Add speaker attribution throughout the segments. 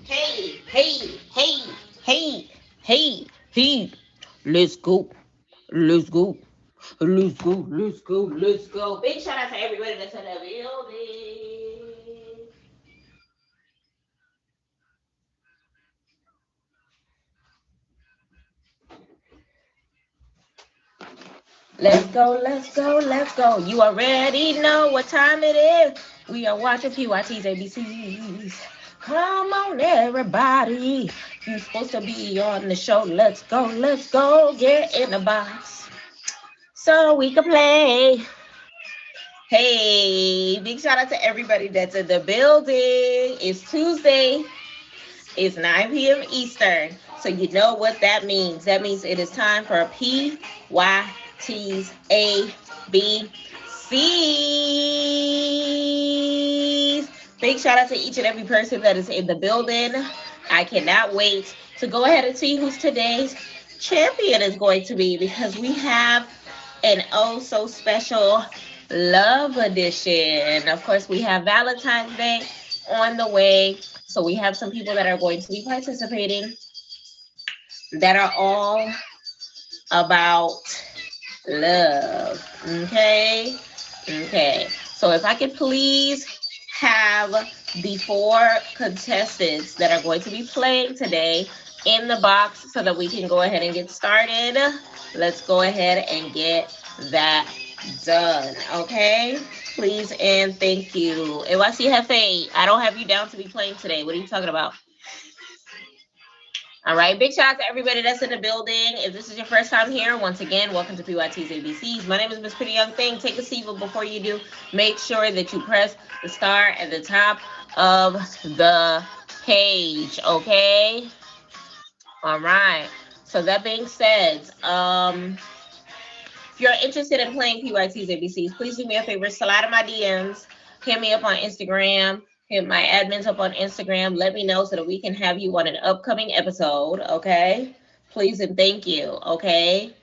Speaker 1: Hey, hey, hey, hey, hey, hey. Let's go. Let's go. Let's go. Let's go. Let's go. Big shout out to everybody that's in the building. Let's go. Let's go. Let's go. You already know what time it is. We are watching PYTs ABCs. Come on, everybody. You're supposed to be on the show. Let's go. Let's go. Get in the box so we can play. Hey, big shout out to everybody that's in the building. It's Tuesday. It's 9 p.m. Eastern. So you know what that means. That means it is time for PYT's A, B, C's. Big shout out to each and every person that is in the building. I cannot wait to go ahead and see who's today's champion is going to be, because we have an oh so special love edition. Of course, we have Valentine's Day on the way. So we have some people that are going to be participating that are all about love. Okay. Okay. So if I could please have the 4 contestants that are going to be playing today in the box so that we can go ahead and get started. Let's go ahead and get that done. Okay. Please and thank you. Ewasi Hefe, I don't have you down to be playing today. What are you talking about? All right. Big shout out to everybody that's in the building. If this is your first time here, once again, welcome to PYT's ABCs. My name is Miss Pretty Young Thing. Take a seat, but before you do, make sure that you press the star at the top of the page. Okay. All right. So that being said, if you're interested in playing PYT's ABCs, please do me a favor, slide in my DMs, hit me up on Instagram, hit my admins up on Instagram, let me know so that we can have you on an upcoming episode, okay? Please and thank you, okay?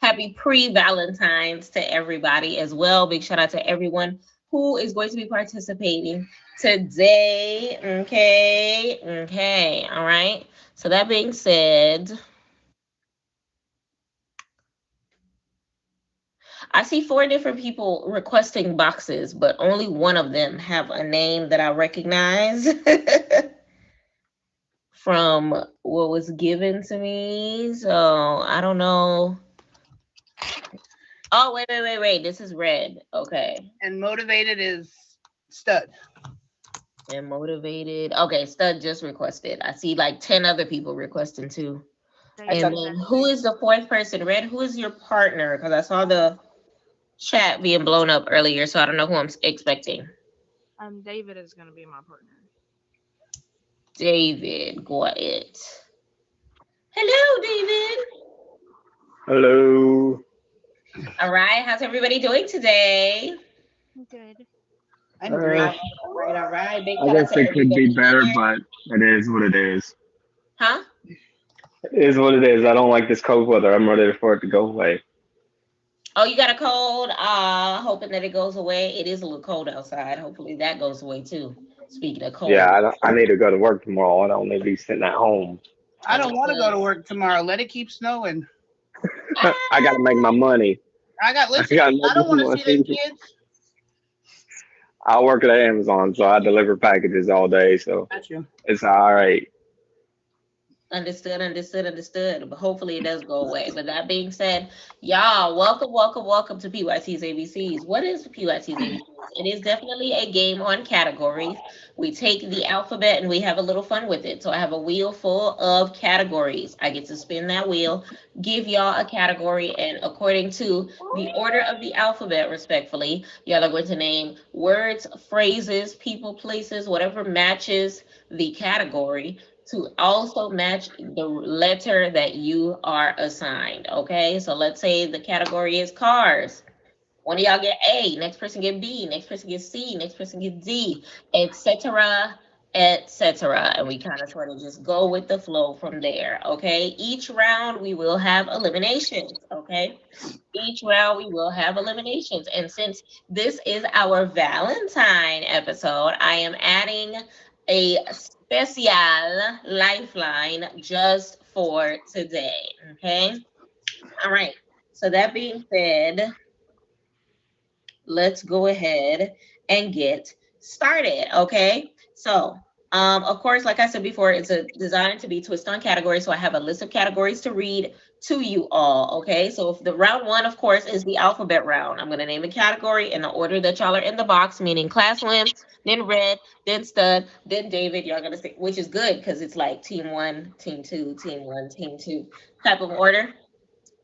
Speaker 1: Happy pre-Valentine's to everybody as well. Big shout out to everyone who is going to be participating today, okay? Okay, all right? So that being said, I see 4 different people requesting boxes, but only one of them have a name that I recognize from what was given to me. So I don't know. Oh, wait. This is red. Okay.
Speaker 2: And motivated is stud.
Speaker 1: And motivated. Okay, stud just requested. I see like 10 other people requesting too. And then who is the 4th person? Red, who is your partner? Because I saw the chat being blown up earlier, so I don't know who I'm expecting.
Speaker 3: David is going to be my partner.
Speaker 1: David, got it. Hello, David.
Speaker 4: Hello.
Speaker 1: All right, how's everybody doing today?
Speaker 3: Good.
Speaker 2: I'm great.
Speaker 1: All right. Big
Speaker 4: I
Speaker 1: shout out
Speaker 4: guess
Speaker 1: to
Speaker 4: it could be
Speaker 1: everybody
Speaker 4: better,
Speaker 1: here.
Speaker 4: but it is what it is.
Speaker 1: Huh?
Speaker 4: It is what it is. I don't like this cold weather. I'm ready for it to go away.
Speaker 1: Oh, you got a cold? Hoping that it goes away. It is a little cold outside. Hopefully that goes away too. Speaking of
Speaker 4: Yeah,
Speaker 1: cold.
Speaker 4: I need to go to work tomorrow. I don't need to be sitting at home.
Speaker 2: I don't want to go to work tomorrow. Let it keep snowing.
Speaker 4: I got to make my money.
Speaker 2: Listen,
Speaker 4: got
Speaker 2: I
Speaker 4: to make
Speaker 2: don't
Speaker 4: my
Speaker 2: want to see them
Speaker 4: money.
Speaker 2: kids.
Speaker 4: I work at Amazon, so I deliver packages all day, so
Speaker 2: Got you.
Speaker 4: it's all right.
Speaker 1: Understood. But hopefully it does go away. But that being said, y'all, welcome to PYT's ABCs. What is PYT's ABCs? It is definitely a game on categories. We take the alphabet and we have a little fun with it. So I have a wheel full of categories. I get to spin that wheel, give y'all a category, and according to the order of the alphabet, respectfully, y'all are going to name words, phrases, people, places, whatever matches the category to also match the letter that you are assigned. Okay, so let's say the category is cars. One of y'all get A, next person get B, next person get C, next person get D, etc., etc. And we kind of sort of just go with the flow from there. Okay. Each round we will have eliminations. Okay. Each round we will have eliminations. And since this is our Valentine episode, I am adding a special lifeline just for today. Okay. All right. So that being said, let's go ahead and get started. Okay. So, of course, like I said before, it's a designed to be twist on categories. So I have a list of categories to read to you all. Okay. So if the round one, of course, is the alphabet round. I'm going to name a category in the order that y'all are in the box, meaning class win, then red, then stud, then David. Y'all going to say, which is good because it's like team one, team two, team one, team two type of order.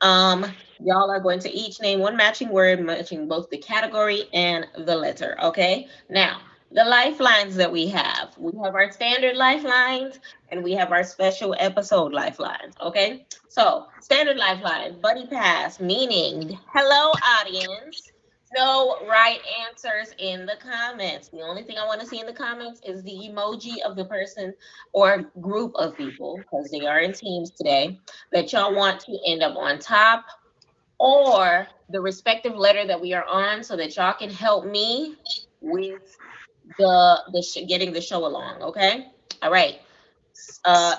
Speaker 1: Y'all are going to each name one matching word, matching both the category and the letter. Okay. Now, the lifelines that we have our standard lifelines and we have our special episode lifelines. Okay. So, standard lifeline, buddy pass, meaning hello, audience. No right answers in the comments. The only thing I want to see in the comments is the emoji of the person or group of people, because they are in teams today, that y'all want to end up on top or the respective letter that we are on so that y'all can help me with getting the show along. Okay. All right.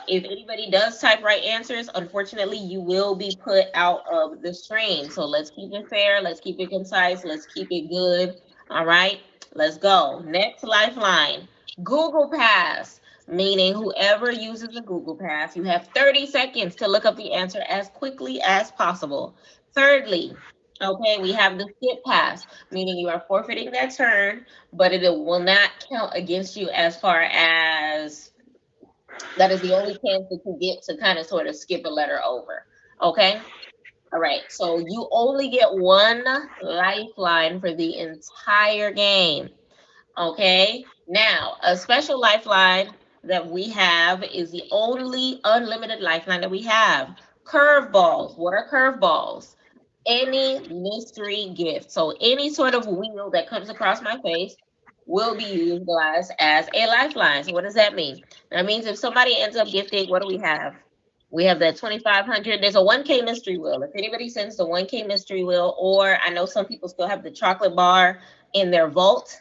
Speaker 1: If anybody does type right answers, unfortunately, you will be put out of the stream. So let's keep it fair. Let's keep it concise. Let's keep it good. All right, let's go. Next lifeline, Google Pass, meaning whoever uses the Google Pass, you have 30 seconds to look up the answer as quickly as possible. Thirdly, okay, we have the skip pass, meaning you are forfeiting that turn, but it will not count against you as far as that is the only chance that you get to kind of sort of skip a letter over. Okay. All right. So you only get one lifeline for the entire game. Okay. Now, a special lifeline that we have is the only unlimited lifeline that we have. Curveballs. What are curveballs? Any mystery gift. So any sort of wheel that comes across my face will be utilized as a lifeline. So what does that mean? That means if somebody ends up gifting, what do we have? We have that 2,500. There's a 1K mystery wheel. If anybody sends the 1K mystery wheel, or I know some people still have the chocolate bar in their vault,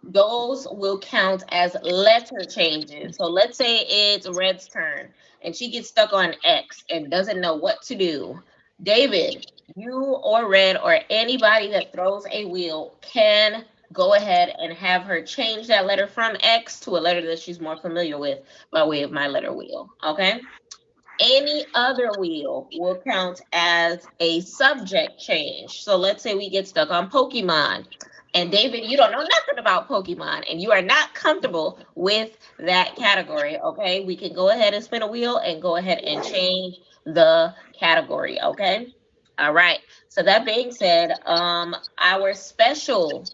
Speaker 1: those will count as letter changes. So let's say it's Red's turn and she gets stuck on X and doesn't know what to do. David, you or Red or anybody that throws a wheel can go ahead and have her change that letter from X to a letter that she's more familiar with by way of my letter wheel. Okay. Any other wheel will count as a subject change. So let's say we get stuck on Pokemon. And David, you don't know nothing about Pokemon and you are not comfortable with that category. Okay. We can go ahead and spin a wheel and go ahead and change the category. Okay. All right. So that being said, our special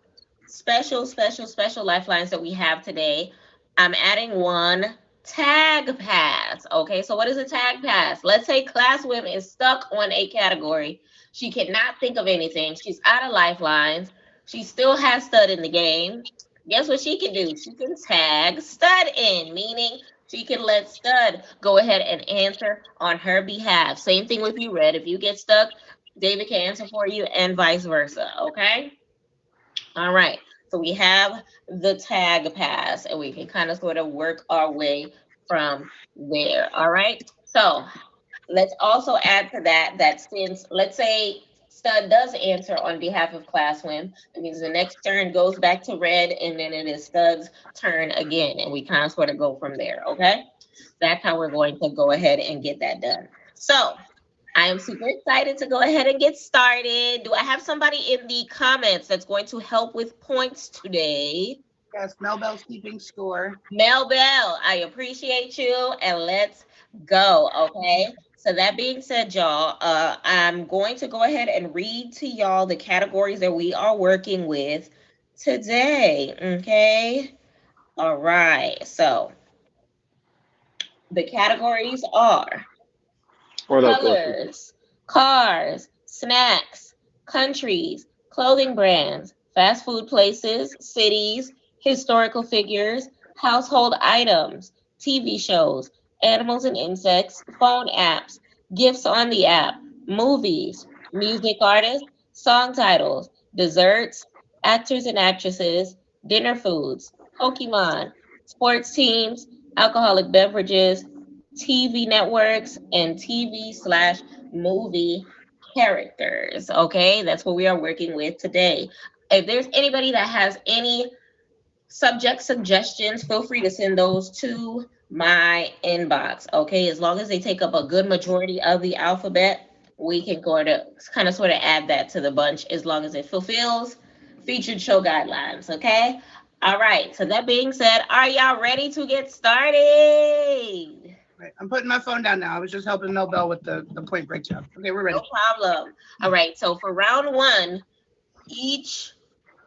Speaker 1: lifelines that we have today, I'm adding one tag pass. Okay, so what is a tag pass? Let's say class women is stuck on a category. She cannot think of anything. She's out of lifelines. She still has stud in the game. Guess what she can do? She can tag stud in, meaning she can let stud go ahead and answer on her behalf. Same thing with you, Red. If you get stuck, David can answer for you and vice versa. Okay. All right. So we have the tag pass and we can kind of sort of work our way from there. All right. So let's also add to that that since, let's say, stud does answer on behalf of class win, it means the next turn goes back to red and then it is stud's turn again. And we kind of sort of go from there. Okay. That's how we're going to go ahead and get that done. So I am super excited to go ahead and get started. Do I have somebody in the comments that's going to help with points today?
Speaker 2: Yes, Mel Bell's keeping score.
Speaker 1: Mel Bell, I appreciate you, and let's go, okay? So that being said, y'all, I'm going to go ahead and read to y'all the categories that we are working with today, okay? All right, so the categories are
Speaker 4: What up, Wilson?
Speaker 1: colors, cars, snacks, countries, clothing brands, fast food places, cities, historical figures, household items, TV shows, animals and insects, phone apps, gifts on the app, movies, music artists, song titles, desserts, actors and actresses, dinner foods, Pokemon, sports teams, alcoholic beverages, TV networks, and TV slash movie characters. Okay, that's what we are working with today. If there's anybody that has any subject suggestions, feel free to send those to my inbox. Okay, as long as they take up a good majority of the alphabet, we can go to kind of sort of add that to the bunch as long as it fulfills featured show guidelines. Okay. All right. So that being said, are y'all ready to get started?
Speaker 2: Right. I'm putting my phone down now. I was just helping Mel Bell with the point breakdown. Okay, we're ready.
Speaker 1: No problem. All right. So for round one, each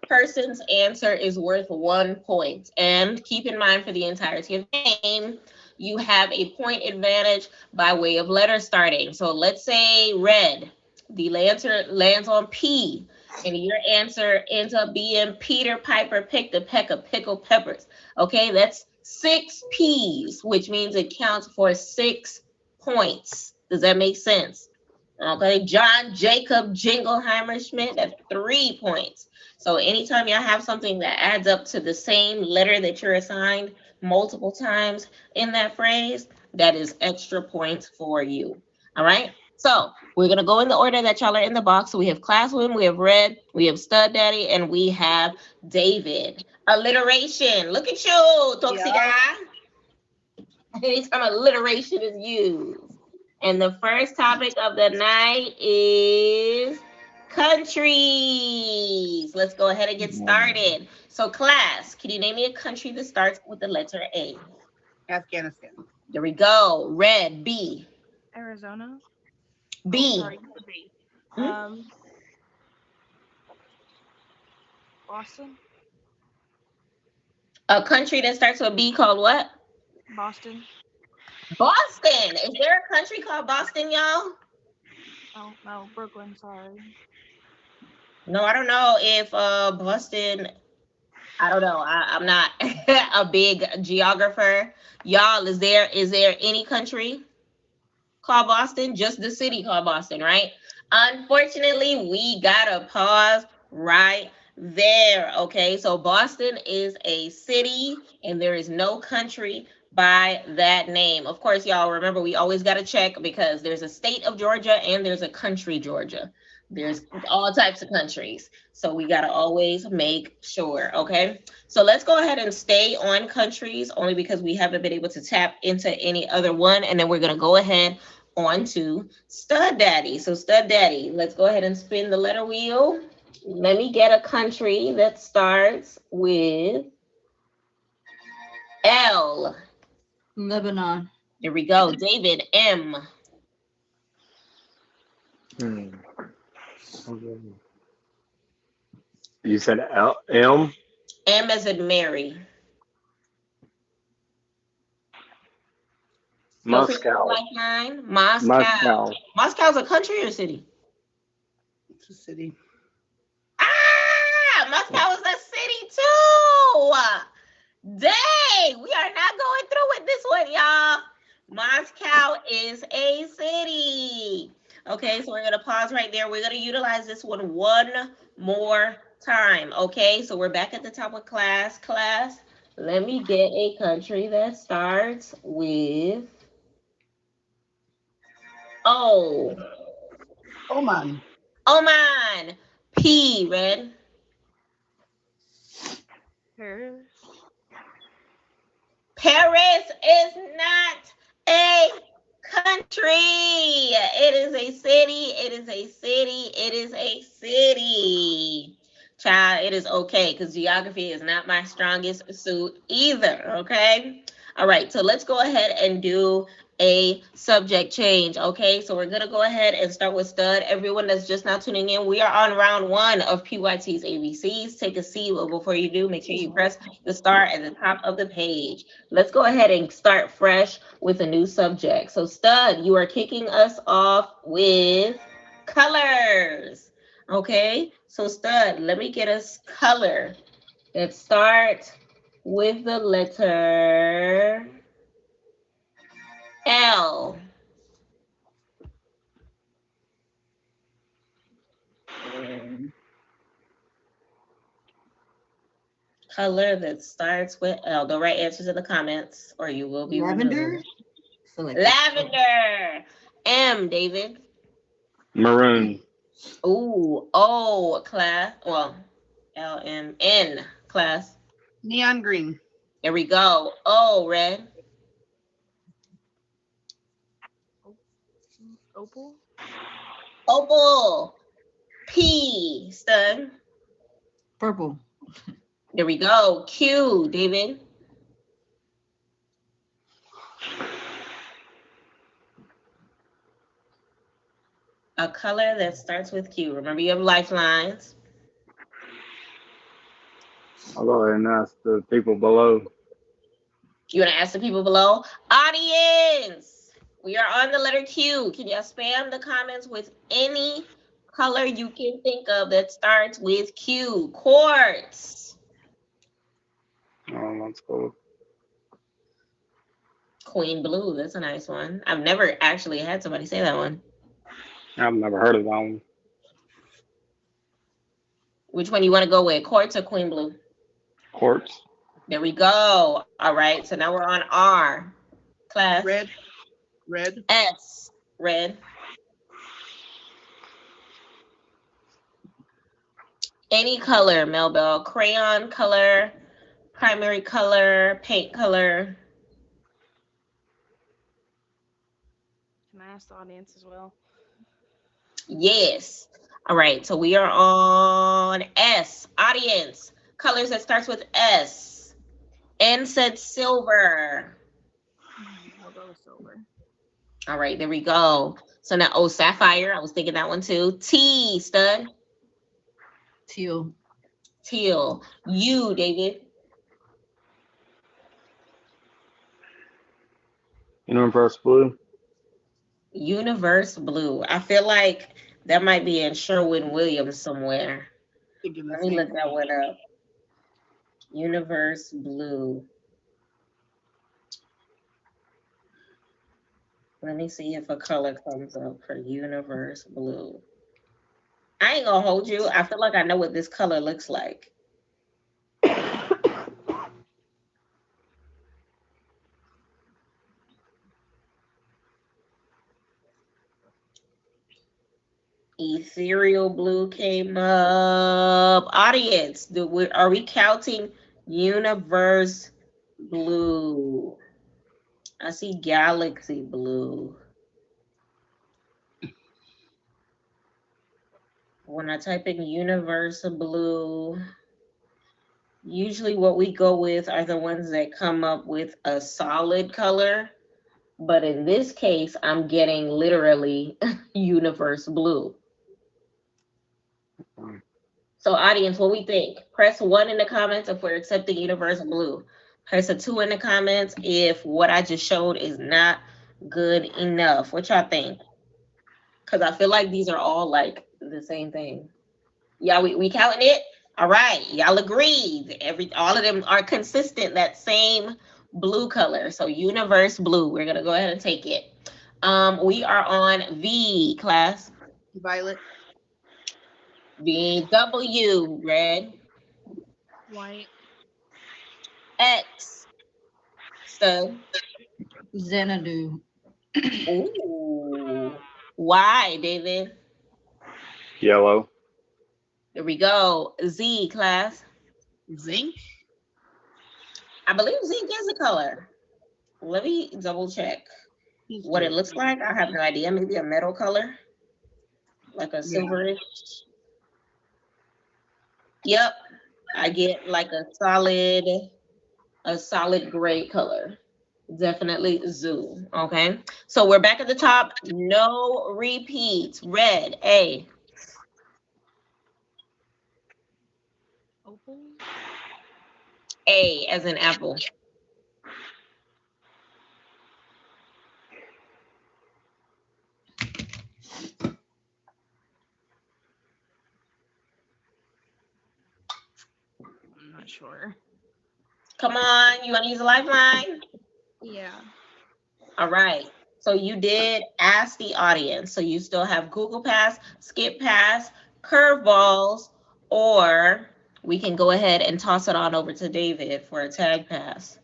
Speaker 1: person's answer is worth 1 point. And keep in mind for the entirety of the game, you have a point advantage by way of letter starting. So let's say red, the answer lands on P, and your answer ends up being Peter Piper picked a peck of pickled peppers. Okay, that's 6 P's, which means it counts for 6 points. Does that make sense? Okay, John Jacob Jingleheimer Schmidt, that's 3 points. So anytime y'all have something that adds up to the same letter that you're assigned multiple times in that phrase, that is extra points for you. All right. So we're gonna go in the order that y'all are in the box. So we have Classroom, we have Red, we have Stud Daddy, and we have David. Alliteration. Look at you, Toxica.
Speaker 2: Yeah.
Speaker 1: Anytime alliteration is used. And the first topic of the night is countries. Let's go ahead and get started. So, class, can you name me a country that starts with the letter A?
Speaker 2: Afghanistan.
Speaker 1: There we go. Red, B.
Speaker 3: Arizona.
Speaker 1: B.
Speaker 3: Oh, sorry, B. Boston.
Speaker 1: A country that starts with B called what?
Speaker 3: Boston.
Speaker 1: Boston. Is there a country called Boston, y'all?
Speaker 3: Oh no, Brooklyn. Sorry.
Speaker 1: No, I don't know if Boston. I don't know. I'm not a big geographer. Y'all, is there any country called Boston? Just the city called Boston, right? Unfortunately, we gotta pause right there. Okay, so Boston is a city, and there is no country by that name. Of course, y'all remember we always gotta check because there's a state of Georgia and there's a country Georgia. There's all types of countries. So we got to always make sure, okay? So let's go ahead and stay on countries only because we haven't been able to tap into any other one. And then we're going to go ahead on to Stud Daddy. So Stud Daddy, let's go ahead and spin the letter wheel. Let me get a country that starts with L.
Speaker 5: Lebanon.
Speaker 1: There we go. David, M.
Speaker 4: You said M?
Speaker 1: M as in Mary.
Speaker 4: Moscow.
Speaker 1: Lifeline. Moscow.
Speaker 4: Moscow.
Speaker 1: Moscow's a country or a city?
Speaker 2: It's a city.
Speaker 1: Ah, Moscow is a city too. Dang, we are not going through with this one, y'all. Moscow is a city. Okay, so we're going to pause right there. We're going to utilize this one more time. Okay, so we're back at the top of class. Class, let me get a country that starts with O.
Speaker 2: Oman.
Speaker 1: Oman. P, Red.
Speaker 3: Paris.
Speaker 1: Paris is not a country. It is a city. It is a city. It is a city. Child, it is okay because geography is not my strongest suit either. Okay. All right. So let's go ahead and do a subject change. Okay. So we're going to go ahead and start with Stud. Everyone that's just now tuning in, we are on round one of PYT's ABCs. Take a seat, but before you do, make sure you press the star at the top of the page. Let's go ahead and start fresh with a new subject. So Stud, you are kicking us off with colors. Okay, so Stud, let me get us color that starts with the letter L. Color that starts with L. The right answers in the comments, or you will be
Speaker 5: Lavender.
Speaker 1: removed.
Speaker 5: I feel like that's-
Speaker 1: Lavender. M, David.
Speaker 4: Maroon.
Speaker 1: Ooh, O, class. Well, L, M, N, class.
Speaker 2: Neon green.
Speaker 1: There we go. O, red.
Speaker 3: Opal.
Speaker 1: Opal. P, stud.
Speaker 5: Purple.
Speaker 1: There we go. Q, David. A color that starts with Q. Remember, you have lifelines.
Speaker 4: I'll go ahead and ask the people below.
Speaker 1: You want to ask the people below? Audience, we are on the letter Q. Can y'all spam the comments with any color you can think of that starts with Q? Quartz.
Speaker 4: Let's go.
Speaker 1: Queen blue. That's a nice one. I've never actually had somebody say that one.
Speaker 4: I've never heard of that one.
Speaker 1: Which one you want to go with? Quartz or queen blue?
Speaker 4: Quartz.
Speaker 1: There we go. All right. So now we're on R. Class.
Speaker 2: Red. Red.
Speaker 1: S. Red. Any color, Melbell. Crayon color, primary color, paint color.
Speaker 3: Can I ask the audience as well?
Speaker 1: Yes. All right. So we are on S. Audience. Colors that starts with S. N said silver.
Speaker 3: We'll go with silver.
Speaker 1: All right. There we go. So now, oh, sapphire. I was thinking that one too. T, stud.
Speaker 5: Teal.
Speaker 1: Teal. U, David.
Speaker 4: Universe blue.
Speaker 1: Universe blue. I feel like that might be in Sherwin-Williams somewhere.
Speaker 2: Thinking the
Speaker 1: Let me
Speaker 2: same
Speaker 1: look that
Speaker 2: thing.
Speaker 1: one up. Universe blue. Let me see if a color comes up for universe blue. I ain't gonna hold you. I feel like I know what this color looks like. Ethereal blue came up. Audience, are we counting universe blue? I see galaxy blue. When I type in universe blue, usually what we go with are the ones that come up with a solid color. But in this case, I'm getting literally universe blue. So audience, what we think? Press 1 in the comments if we're accepting universe blue. Press a 2 in the comments if what I just showed is not good enough. What y'all think? Because I feel like these are all like the same thing. Yeah, we counting it? All right, y'all agreed. All of them are consistent, that same blue color. So universe blue, we're gonna go ahead and take it. We are on V, class.
Speaker 2: Violet.
Speaker 1: VW, red.
Speaker 3: White.
Speaker 1: X, stud.
Speaker 5: Xanadu.
Speaker 1: Ooh. Y, David.
Speaker 4: Yellow.
Speaker 1: There we go. Z, class.
Speaker 2: Zinc.
Speaker 1: I believe zinc is a color. Let me double check what it looks like. I have no idea. Maybe a metal color, like a silverish. Yep, I get like a solid gray color. Definitely zoo. Okay, so we're back at the top. No repeats. Red, A.
Speaker 3: Opal.
Speaker 1: A as in apple.
Speaker 3: I'm not sure.
Speaker 1: Come on, you want to use a lifeline?
Speaker 3: Yeah.
Speaker 1: All right. So you did ask the audience. So you still have Google Pass, Skip Pass, Curveballs, or we can go ahead and toss it on over to David for a tag pass.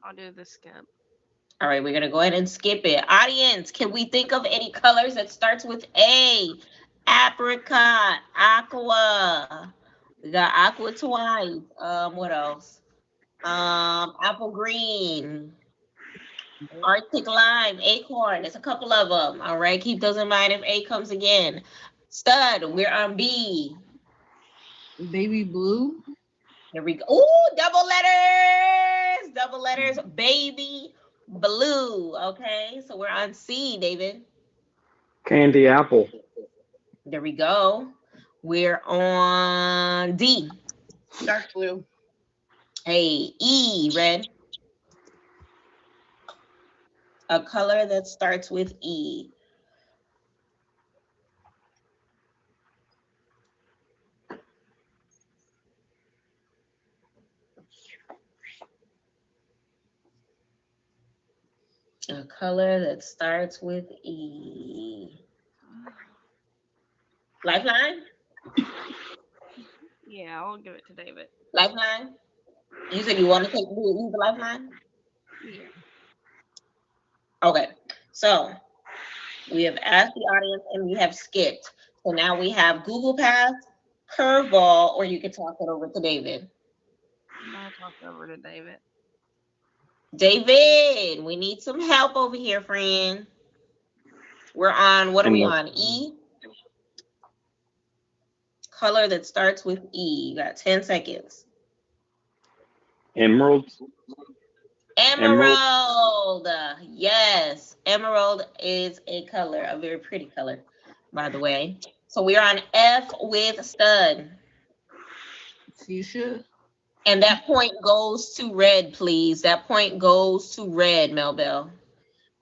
Speaker 3: I'll do the skip.
Speaker 1: All right, we're going to go ahead and skip it. Audience, can we think of any colors that starts with A? Apricot, aqua. We got aqua twice. What else? Apple green. Arctic lime, acorn. There's a couple of them. All right, keep those in mind if A comes again. Stud, we're on B.
Speaker 5: Baby blue.
Speaker 1: Here we go. Ooh, double letters. Double letters. Baby blue. Okay, so we're on C, David.
Speaker 4: Candy apple.
Speaker 1: There we go. We're on D.
Speaker 2: Dark blue.
Speaker 1: Hey, E, red. A color that starts with E. A color that starts with E. Lifeline?
Speaker 3: Yeah, I'll give it to David.
Speaker 1: Lifeline? You said you want to use the lifeline?
Speaker 3: Yeah.
Speaker 1: Okay. So we have asked the audience and we have skipped. So now we have Google Pass, Curveball, or you can toss it over to David.
Speaker 3: I'll toss it over to David.
Speaker 1: David, we need some help over here, friend. We're on, what are we on? E? Color that starts with E. You got 10 seconds.
Speaker 4: Emerald.
Speaker 1: Emerald. Yes, emerald is a color, a very pretty color, by the way. So we're on F with stud.
Speaker 5: Fuchsia.
Speaker 1: And that point goes to red, please. That point goes to red, Melbell.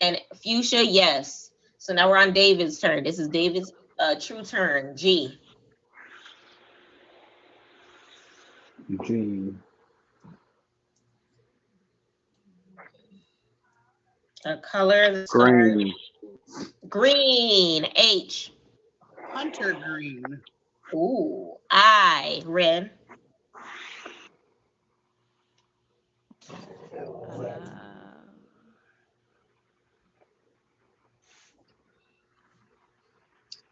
Speaker 1: And fuchsia, yes. So now we're on David's turn. This is David's true turn. G.
Speaker 4: G.
Speaker 1: A color that
Speaker 4: Green.
Speaker 1: Green. H.
Speaker 2: Hunter green.
Speaker 1: Ooh. I. Red.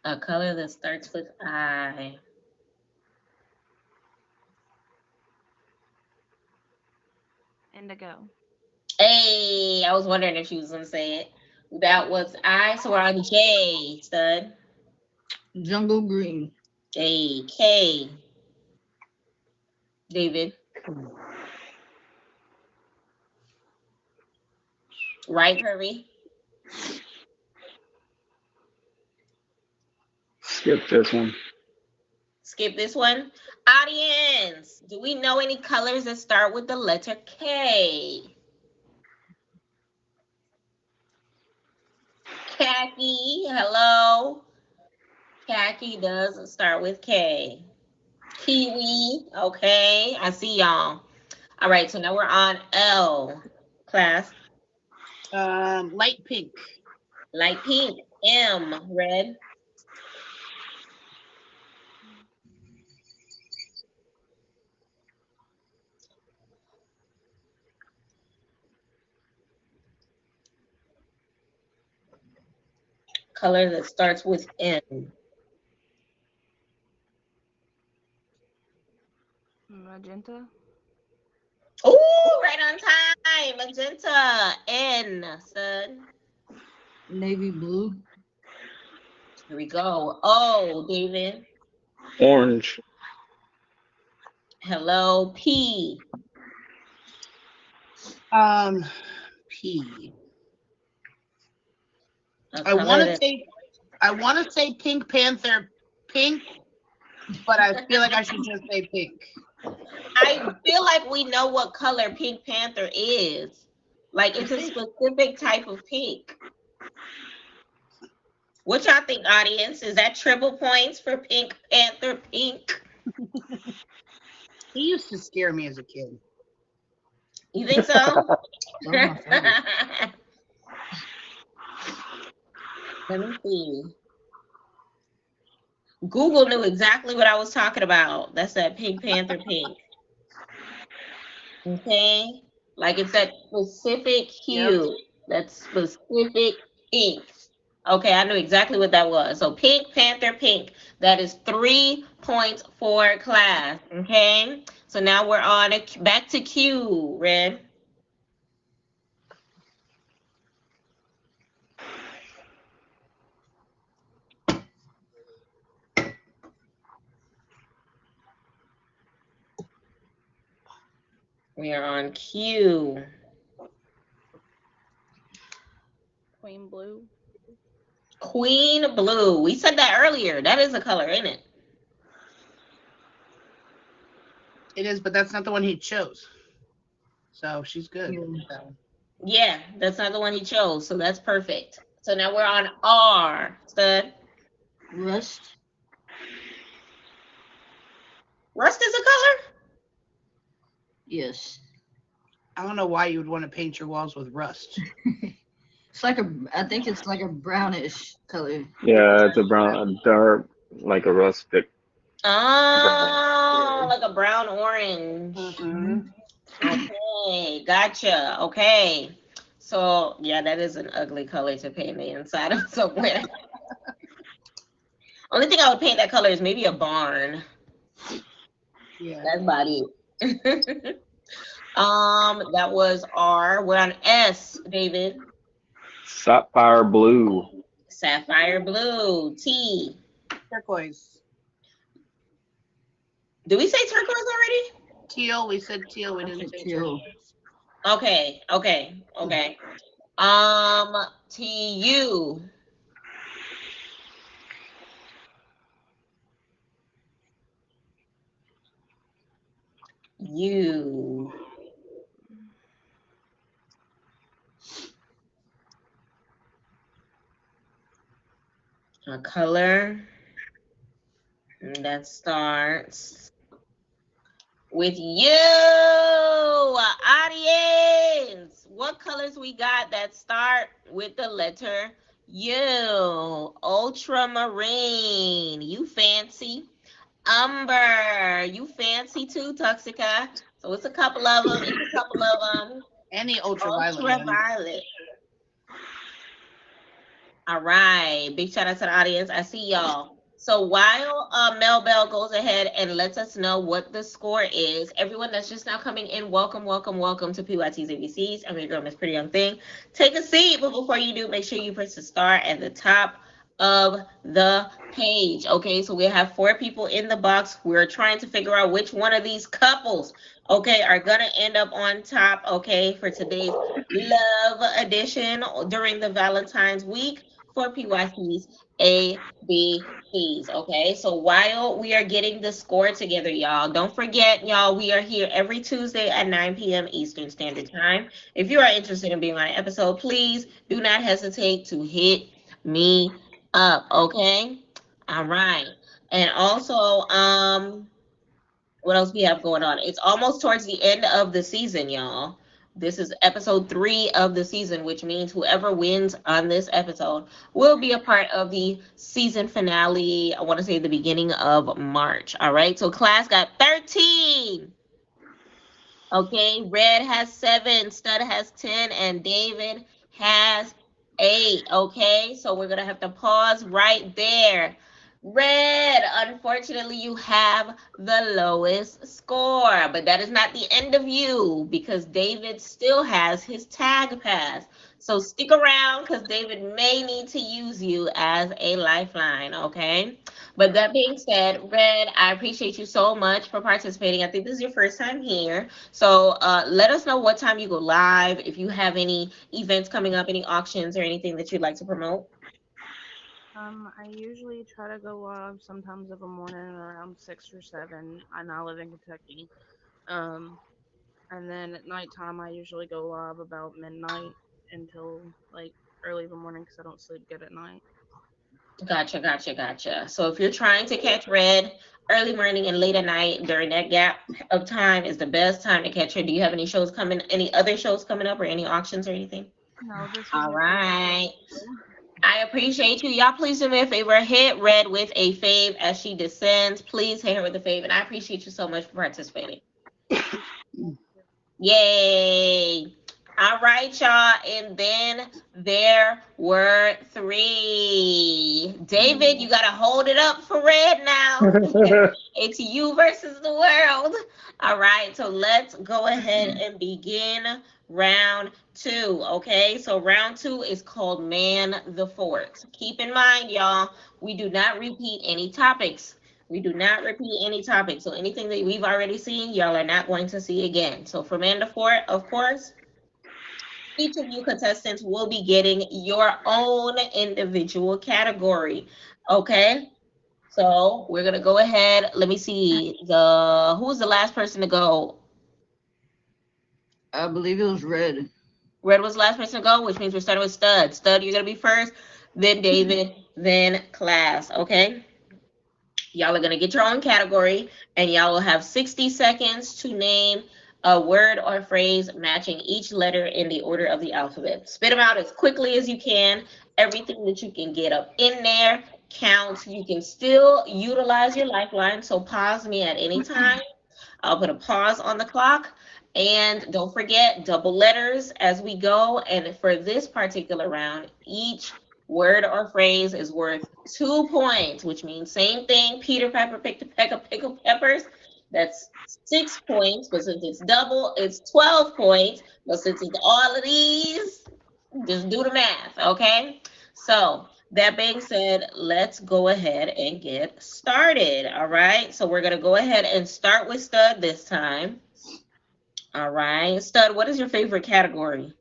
Speaker 1: A color that starts with I.
Speaker 3: Indigo.
Speaker 1: Hey, I was wondering if she was gonna say it. That was I. So we're on J, stud.
Speaker 5: Jungle green.
Speaker 1: J. K. David. Right, Kirby?
Speaker 4: Skip this one.
Speaker 1: Skip this one. Audience, do we know any colors that start with the letter K? Khaki, hello. Khaki does start with K. Kiwi, okay. I see y'all. All right, so now we're on L. Class.
Speaker 2: Light pink.
Speaker 1: Light pink. M. Red. Color that starts with M.
Speaker 3: Magenta.
Speaker 1: Oh, right on time. Magenta. N, son.
Speaker 5: Navy blue.
Speaker 1: Here we go. O, David.
Speaker 4: Orange.
Speaker 1: Hello. P.
Speaker 2: P.
Speaker 1: A
Speaker 2: I want
Speaker 1: color
Speaker 2: to say Pink Panther pink, but I feel like I should just say pink.
Speaker 1: I feel like we know what color Pink Panther is. Like it's a specific type of pink. What y'all think, audience? Is that triple points for Pink Panther pink?
Speaker 2: He used to scare me as a kid.
Speaker 1: You think so?
Speaker 5: That was my favorite.
Speaker 1: Let me see. Google knew exactly what I was talking about. That's that Pink Panther pink. Okay? Like it's that specific
Speaker 2: Yep.
Speaker 1: hue, that specific pink. Okay, I knew exactly what that was. So Pink Panther pink. That is 3 points for class. Okay? So now we're on back to Q, Red. We are on Q.
Speaker 3: Queen blue.
Speaker 1: Queen blue. We said that earlier. That is a color, ain't it?
Speaker 2: It is, but that's not the one he chose. So she's good.
Speaker 5: Yeah.
Speaker 2: with that one.
Speaker 1: Yeah, that's not the one he chose, so that's perfect. So now we're on R. Stud.
Speaker 5: Rust.
Speaker 1: Rust is a color?
Speaker 5: Yes.
Speaker 2: I don't know why you would want to paint your walls with rust.
Speaker 5: It's like I think it's like a brownish color.
Speaker 4: Yeah, it's a brown, a dark, like a rustic brown.
Speaker 1: Oh, like a brown orange.
Speaker 2: Mm-hmm.
Speaker 1: Okay, gotcha. Okay. So yeah, that is an ugly color to paint the inside of somewhere. Only thing I would paint that color is maybe a barn.
Speaker 2: Yeah.
Speaker 1: That's about it. That was R. We're on S, David.
Speaker 4: Sapphire blue.
Speaker 1: Sapphire blue. T.
Speaker 2: Turquoise.
Speaker 1: Did we say turquoise already?
Speaker 2: Teal. We said teal. We
Speaker 5: I
Speaker 2: didn't
Speaker 5: said
Speaker 2: say
Speaker 5: teal.
Speaker 2: turquoise.
Speaker 1: Okay. TU. U. A color that starts with U. Audience. What colors we got that start with the letter U? Ultramarine. You fancy. Umber. You fancy too, Toxica. So it's a couple of them. It's a couple of them.
Speaker 2: Any ultraviolet one.
Speaker 1: Ultraviolet. All right. Big shout out to the audience. I see y'all. So while Mel Bell goes ahead and lets us know what the score is, everyone that's just now coming in, welcome to PYTs ABCs. I'm your girl, Miss Pretty Young Thing. Take a seat, but before you do, make sure you press the star at the top of the page. Okay, so we have 4 people in the box. We're trying to figure out which one of these couples, okay, are gonna end up on top, okay, for today's love edition during the Valentine's week for PYTs ABCs. Okay, so while we are getting the score together, y'all, don't forget, y'all, we are here every Tuesday at 9 p.m. Eastern Standard Time. If you are interested in being on an episode, please do not hesitate to hit me up. Okay, all right, and also, what else we have going on? It's almost towards the end of the season, y'all. This is episode 3 of the season, which means whoever wins on this episode will be a part of the season finale. I want to say the beginning of March. All right. So class got 13. Okay. Red has 7, Stud has 10, and David has 8. Okay. So we're going to have to pause right there. Red, unfortunately, you have the lowest score, but that is not the end of you because David still has his tag pass. So stick around because David may need to use you as a lifeline, okay? But that being said, Red, I appreciate you so much for participating. I think this is your first time here. So let us know what time you go live, if you have any events coming up, any auctions or anything that you'd like to promote.
Speaker 3: I usually try to go live sometimes of a morning around 6 or 7. I now live in Kentucky. Um, and then at nighttime, I usually go live about midnight until like early in the morning because I don't sleep good at night.
Speaker 1: Gotcha. So if you're trying to catch Red Early morning and late at night during that gap of time is the best time to catch her. Do you have any other shows coming up or any auctions or anything?
Speaker 3: No, this was
Speaker 1: All
Speaker 3: your first
Speaker 1: right.
Speaker 3: show.
Speaker 1: I appreciate you. Y'all please do me a favor. Hit red with a fave as she descends. Please hit her with a fave. And I appreciate you so much for participating. Yay. All right, y'all. And then there were three. David, you got to hold it up for red now. It's you versus the world. All right, so let's go ahead and begin round two. Okay, so round two is called Man the Fort. Keep in mind, y'all, we do not repeat any topics. We do not repeat any topics. So anything that we've already seen, y'all are not going to see again. So for Man the Fort, of course, each of you contestants will be getting your own individual category. Okay? So we're gonna go ahead. Let me see. Who was the last person to go?
Speaker 5: I believe it was red.
Speaker 1: Red was the last person to go, which means we're starting with Stud. Stud, you're gonna be first, then David, then Class. Okay? Y'all are gonna get your own category, and y'all will have 60 seconds to name a word or phrase matching each letter in the order of the alphabet. Spit them out as quickly as you can. Everything that you can get up in there counts. You can still utilize your lifeline, so pause me at any time. I'll put a pause on the clock. And don't forget double letters as we go. And for this particular round, each word or phrase is worth 2 points, which means same thing. Peter Pepper picked a peck of pickled peppers. That's 6 points, but since it's double, it's 12 points. But since it's all of these, just do the math, okay? So that being said, let's go ahead and get started. All right. So we're gonna go ahead and start with Stud this time. All right. Stud, what is your favorite category?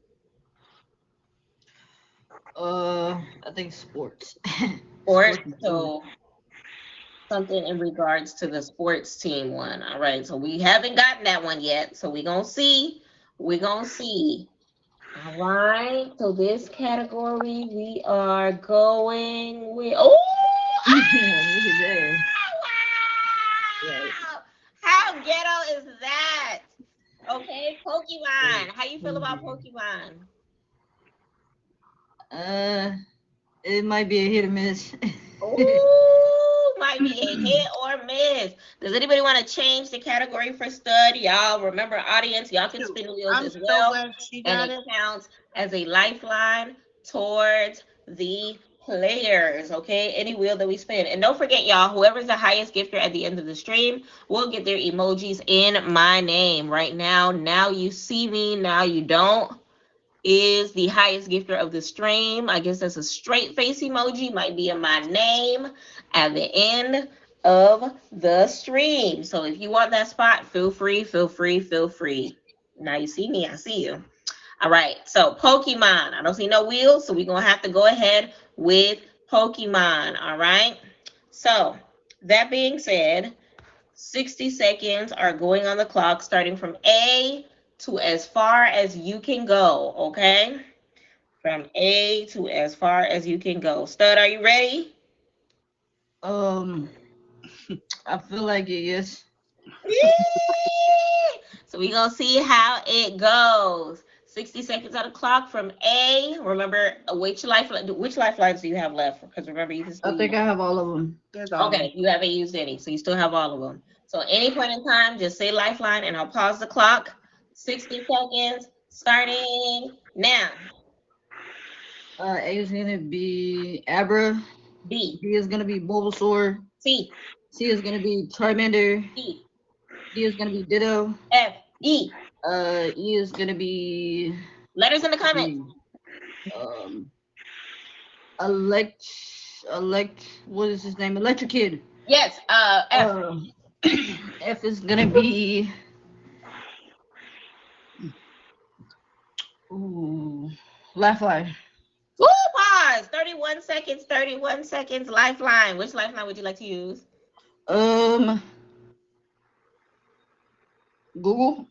Speaker 5: I think sports.
Speaker 1: Sports.
Speaker 5: and food.
Speaker 1: So something in regards to the sports team one. All right. So we haven't gotten that one yet. So we're gonna see. We're gonna see. All right. So this category we are going with. Oh,
Speaker 5: Look at that. Right.
Speaker 1: wow! How ghetto is that? Okay, Pokemon. How you feel about Pokemon?
Speaker 5: It might be a hit or miss.
Speaker 1: Ooh, might be a hit or miss. Does anybody want to change the category for Stud? Y'all remember, audience, y'all can spin wheels
Speaker 2: I'm
Speaker 1: as
Speaker 2: so
Speaker 1: well,
Speaker 2: glad she
Speaker 1: and
Speaker 2: got
Speaker 1: it
Speaker 2: it.
Speaker 1: counts as a lifeline towards the players. Okay, any wheel that we spin, and don't forget, y'all, whoever's the highest gifter at the end of the stream will get their emojis in my name. Right now, now you see me, now you don't. Is the highest gifter of the stream. I guess that's a straight face emoji, might be in my name at the end of the stream. So if you want that spot, feel free, feel free, feel free. Now you see me, I see you. All right, so Pokemon. I don't see no wheels, so we're going to have to go ahead with Pokemon. All right, so that being said, 60 seconds are going on the clock starting from A to as far as you can go, okay? From A to as far as you can go. Stud, are you ready?
Speaker 5: I feel like it, yes.
Speaker 1: So we're going to see how it goes. 60 seconds on the clock from A. Remember, which lifelines do you have left? Because remember, you can still
Speaker 5: I think I have all of them.
Speaker 2: There's all.
Speaker 1: Okay, you haven't used any, so you still have all of them. So any point in time, just say lifeline and I'll pause the clock. 60 seconds starting now.
Speaker 5: A is gonna be Abra.
Speaker 1: B,
Speaker 5: B is gonna be Bulbasaur.
Speaker 1: C,
Speaker 5: C is gonna be Charmander.
Speaker 1: D,
Speaker 5: D is gonna be Ditto.
Speaker 1: F, E.
Speaker 5: E is gonna be
Speaker 1: Letters in the comments.
Speaker 5: um what is his name? Electric Kid.
Speaker 1: Yes, F.
Speaker 5: F is gonna be Lifeline.
Speaker 1: Woo, pause. 31 seconds, 31 seconds. Lifeline. Which lifeline would you like to use?
Speaker 5: Google.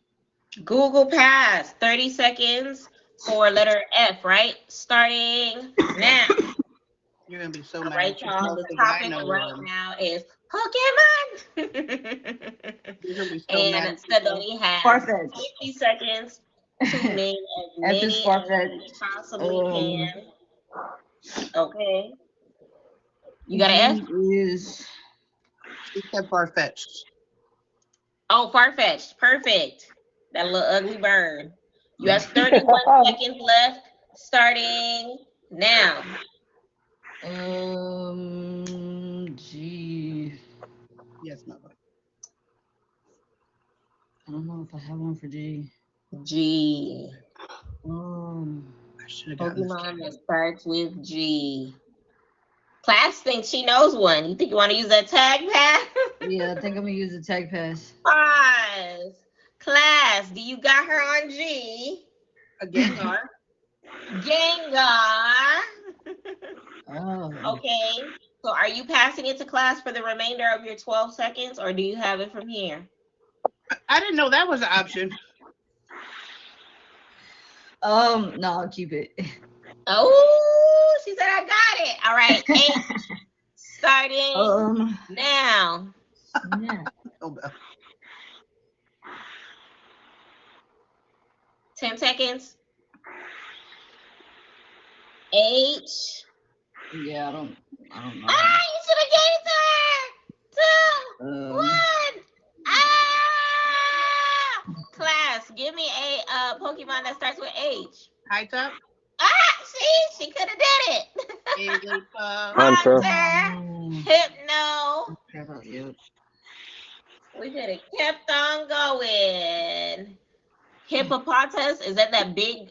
Speaker 1: Google pass. 30 seconds for letter F, right? Starting now.
Speaker 2: You're gonna be so
Speaker 1: All
Speaker 2: mad.
Speaker 1: right, y'all. The topic right now is Pokemon.
Speaker 2: You're gonna be so
Speaker 1: And
Speaker 2: mad.
Speaker 1: Sedoni has
Speaker 5: Farfetch.
Speaker 1: 60 seconds to name as
Speaker 5: F is
Speaker 1: many as you
Speaker 5: Farfetch.
Speaker 1: possibly can. Okay. You
Speaker 5: G
Speaker 1: got an F?
Speaker 5: is
Speaker 2: She said far-fetched.
Speaker 1: Oh, Farfetched. Perfect. That little ugly bird. You have 31 seconds left, starting now.
Speaker 5: G.
Speaker 2: Yes, mother.
Speaker 5: I don't know if I have one for G.
Speaker 1: G.
Speaker 2: I should have gotten this.
Speaker 1: Pokemon that starts with G. Class thinks she knows one. You think you want to use that tag pass?
Speaker 5: Yeah, I think I'm gonna use the tag pass.
Speaker 1: Pause. Class, do you got her on G?
Speaker 2: A Gengar.
Speaker 1: Gengar.
Speaker 5: Oh.
Speaker 1: Okay. So are you passing it to class for the remainder of your 12 seconds, or do you have it from here?
Speaker 2: I didn't know that was an option.
Speaker 5: No, I'll keep it.
Speaker 1: Oh, she said I got it. All right. 8 starting now.
Speaker 5: Yeah.
Speaker 2: Oh, no.
Speaker 1: 10 seconds. 8.
Speaker 5: Yeah, I don't know.
Speaker 1: Ah, you should have gave it to her. 2, 1. Ah! Class, give me a Pokemon that starts with H.
Speaker 2: High top.
Speaker 1: Ah, she could have did it.
Speaker 4: Hunter.
Speaker 1: Hypno.
Speaker 5: Yep.
Speaker 1: We could have kept on going. Hippopotamus, is that big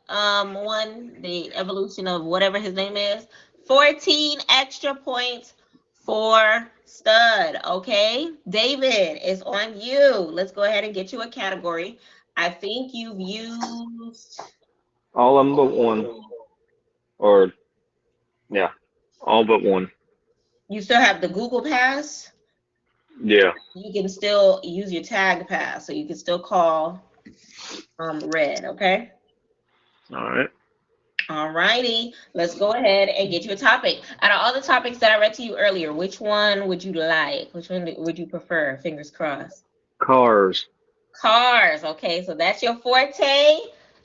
Speaker 1: one, the evolution of whatever his name is? 14 extra points for Stud. Okay, David, it's on you. Let's go ahead and get you a category. I think you've used
Speaker 4: All of them but one. Or, yeah, all but one.
Speaker 1: You still have the Google Pass.
Speaker 4: Yeah.
Speaker 1: You can still use your tag pass, so you can still call Red. Okay.
Speaker 4: All right.
Speaker 1: All righty, let's go ahead and get you a topic. Out of all the topics that I read to you earlier, which one would you like? Which one would you prefer? Fingers crossed.
Speaker 4: Cars.
Speaker 1: Cars. Okay, so that's your forte.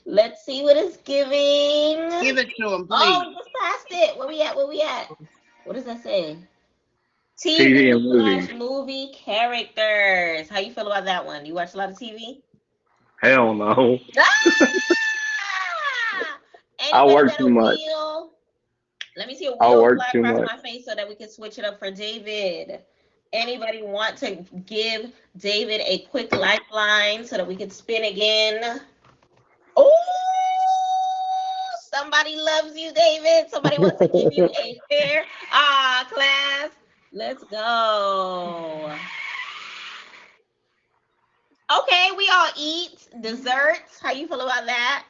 Speaker 1: Let's see what it's giving.
Speaker 2: Give it to him, please.
Speaker 1: Oh, we just passed it. Where we at? What does that say?
Speaker 4: TV and
Speaker 1: TV /
Speaker 4: movies.
Speaker 1: movie characters. How you feel about that one? You watch a lot of TV?
Speaker 4: Hell no. I
Speaker 1: Anybody
Speaker 4: work
Speaker 1: got
Speaker 4: too
Speaker 1: a
Speaker 4: much.
Speaker 1: wheel? Let me see a
Speaker 4: I
Speaker 1: wheel
Speaker 4: work
Speaker 1: fly
Speaker 4: too
Speaker 1: across
Speaker 4: much.
Speaker 1: my face so that we can switch it up for David. Anybody want to give David a quick lifeline so that we can spin again? Oh, somebody loves you, David. Somebody wants to give you a fair class. Let's go. Okay, we all eat desserts. How you feel about that?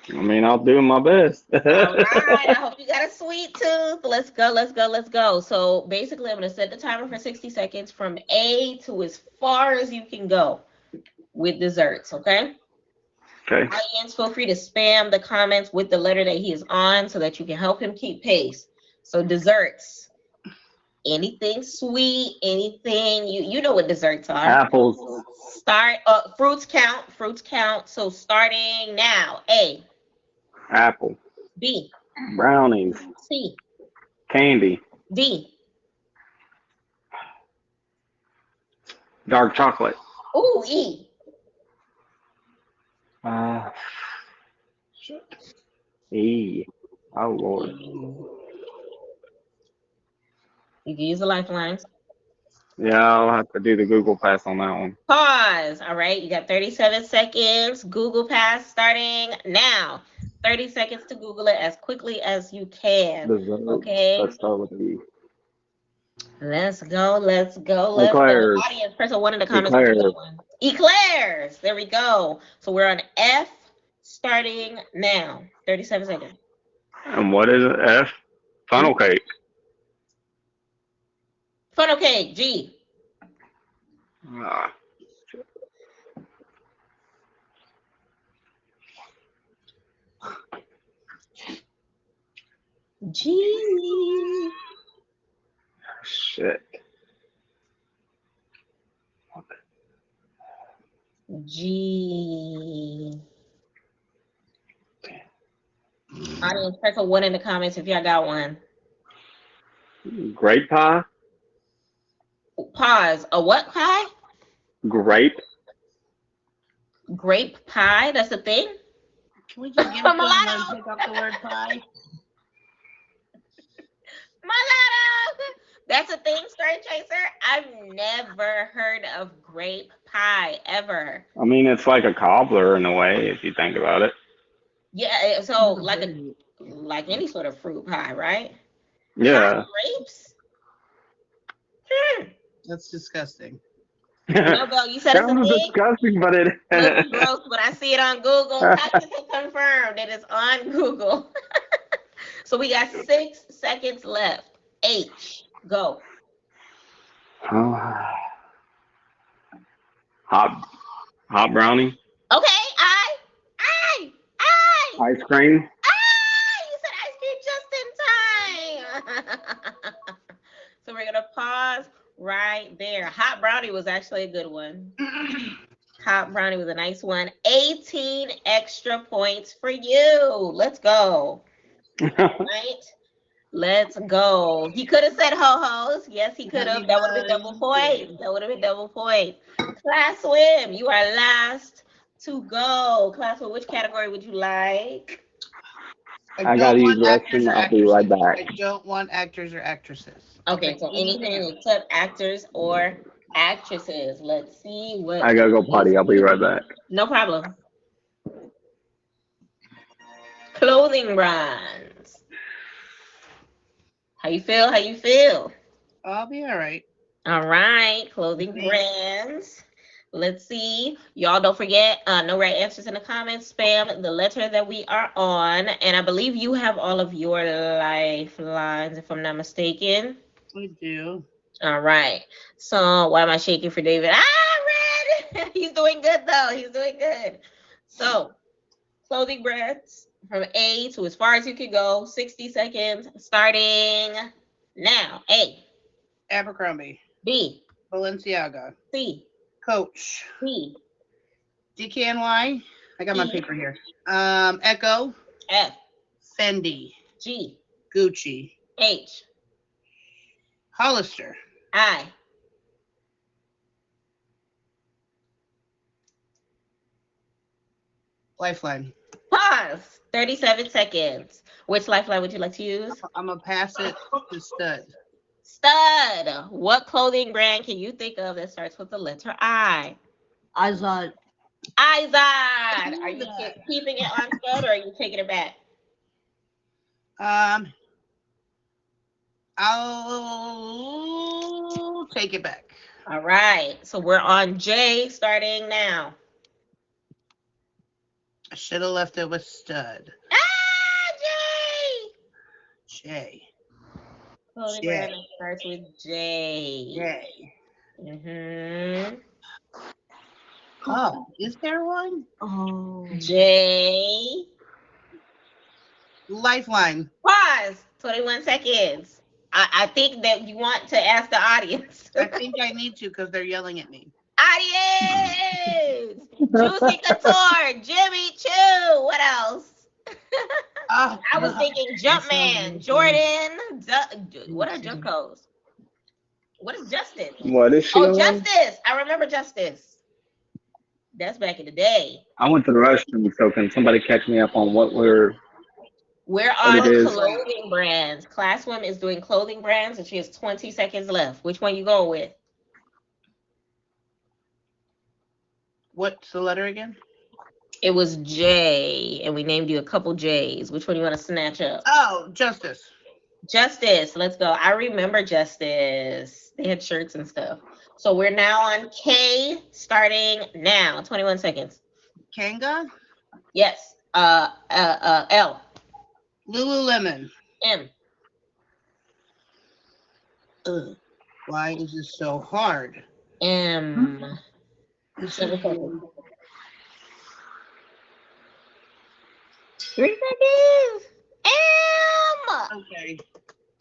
Speaker 4: I mean, I'll do my best.
Speaker 1: All right. I hope you got a sweet tooth. Let's go. So basically, I'm going to set the timer for 60 seconds from A to as far as you can go with desserts, okay?
Speaker 4: Okay.
Speaker 1: Audience, feel free to spam the comments with the letter that he is on so that you can help him keep pace. So desserts. Anything sweet, anything, you know what desserts are.
Speaker 4: Apples.
Speaker 1: Start, fruits count. So starting now. A.
Speaker 4: Apple.
Speaker 1: B.
Speaker 4: Brownies.
Speaker 1: C.
Speaker 4: Candy.
Speaker 1: D.
Speaker 4: Dark chocolate.
Speaker 1: Ooh, E.
Speaker 4: E. Oh, Lord.
Speaker 1: You can use the lifelines.
Speaker 4: Yeah, I'll have to do the Google Pass on that one.
Speaker 1: Pause. All right, you got 37 seconds. Google Pass starting now. 30 seconds to Google it as quickly as you can.
Speaker 4: Dessert.
Speaker 1: Okay.
Speaker 4: Let's start with E.
Speaker 1: Let's go.
Speaker 4: Eclairs.
Speaker 1: Audience, person one in the comments.
Speaker 4: Eclairs.
Speaker 1: Eclairs. There we go. So we're on F starting now. 37 seconds.
Speaker 4: And what is it? F? Funnel cake.
Speaker 1: Funnel cake. G.
Speaker 4: Ah.
Speaker 1: G.
Speaker 4: Shit.
Speaker 1: G. Audience, press a 1 in the comments if y'all got one.
Speaker 4: Grape pie?
Speaker 1: Pause. A what pie?
Speaker 4: Grape?
Speaker 1: Grape pie? That's a thing?
Speaker 2: Can we just give it to him and take off the word pie?
Speaker 1: Mulatto! That's a thing, Straight Chaser? I've never heard of grape pie, ever.
Speaker 4: I mean, it's like a cobbler in a way, if you think about it.
Speaker 1: Yeah, so like any sort of fruit pie, right?
Speaker 4: Yeah.
Speaker 1: Pie grapes?
Speaker 2: That's disgusting.
Speaker 1: No, Bill, you said it's a
Speaker 4: Sounds
Speaker 1: thing?
Speaker 4: disgusting, but it.
Speaker 1: Looks gross, but I see it on Google. Technically confirmed. It is on Google. So we got 6 seconds left. H, go.
Speaker 4: Hot brownie.
Speaker 1: Okay, I.
Speaker 4: Ice cream.
Speaker 1: You said ice cream just in time. So we're gonna pause right there. Hot brownie was actually a good one. Hot brownie was a nice one. 18 extra points for you. Let's go. Right? Let's go. He could have said ho-hos. Yes, he could have. That would have been double points. That would have been double points. Class Swim, you are last to go. Class Swim, which category would you like?
Speaker 4: I gotta use the restroom. I'll be right back.
Speaker 2: I don't want actors or actresses.
Speaker 1: Okay, so anything except actors or actresses. Let's see what.
Speaker 4: I gotta go potty. I'll be right back.
Speaker 1: No problem. Clothing brands. How you feel? How you feel?
Speaker 2: I'll be all right.
Speaker 1: All right, clothing brands. Let's see. Y'all don't forget, no right answers in the comments. Spam the letter that we are on. And I believe you have all of your lifelines, if I'm not mistaken.
Speaker 2: We do.
Speaker 1: All right. So why am I shaking for David? Red! He's doing good, though. He's doing good. So, clothing brands from A to as far as you can go. 60 seconds starting now. A.
Speaker 2: Abercrombie.
Speaker 1: B.
Speaker 2: Balenciaga.
Speaker 1: C.
Speaker 2: Coach.
Speaker 1: D.
Speaker 2: DKNY. I got my paper here. Echo.
Speaker 1: F.
Speaker 2: Fendi.
Speaker 1: G.
Speaker 2: Gucci.
Speaker 1: H.
Speaker 2: Hollister.
Speaker 1: I.
Speaker 2: Lifeline.
Speaker 1: Pause. 37 seconds. Which lifeline would you like to use?
Speaker 2: I'm gonna pass it to Stud.
Speaker 1: Stud. What clothing brand can you think of that starts with the letter I?
Speaker 5: Izod.
Speaker 1: Izod. Are you keeping it on Stud or are you taking it back?
Speaker 2: I'll take it back.
Speaker 1: All right. So we're on J starting now.
Speaker 2: I should have left it with Stud.
Speaker 1: J.
Speaker 2: J.
Speaker 1: Clothing brand that starts with J.
Speaker 2: J.
Speaker 1: Mm-hmm.
Speaker 2: Oh, is there one?
Speaker 5: Oh.
Speaker 1: J.
Speaker 2: Lifeline.
Speaker 1: Pause. 21 seconds. I think that you want to ask the audience.
Speaker 2: I think I need to because they're yelling at me.
Speaker 1: Audience! Juicy Couture, Jimmy Choo. What else? I was thinking Jumpman, Jordan. What are Junkos? What is Justice?
Speaker 4: What is she?
Speaker 1: Oh, Justice. I remember Justice. That's back in the day.
Speaker 4: I went to the restroom, so can somebody catch me up on what we're
Speaker 1: on
Speaker 4: it is?
Speaker 1: clothing brands. Classwoman is doing clothing brands, and she has 20 seconds left. Which one you going with?
Speaker 2: What's the letter again?
Speaker 1: It was J, and we named you a couple J's. Which one you want to snatch up?
Speaker 2: Oh, Justice.
Speaker 1: Justice. Let's go. I remember Justice. They had shirts and stuff. So we're now on K, starting now. 21 seconds.
Speaker 2: Kanga.
Speaker 1: Yes. L.
Speaker 2: Lululemon.
Speaker 1: M.
Speaker 2: Ugh. Why is this so hard?
Speaker 1: M.
Speaker 2: 7 seconds.
Speaker 1: 3 seconds. M.
Speaker 2: Okay.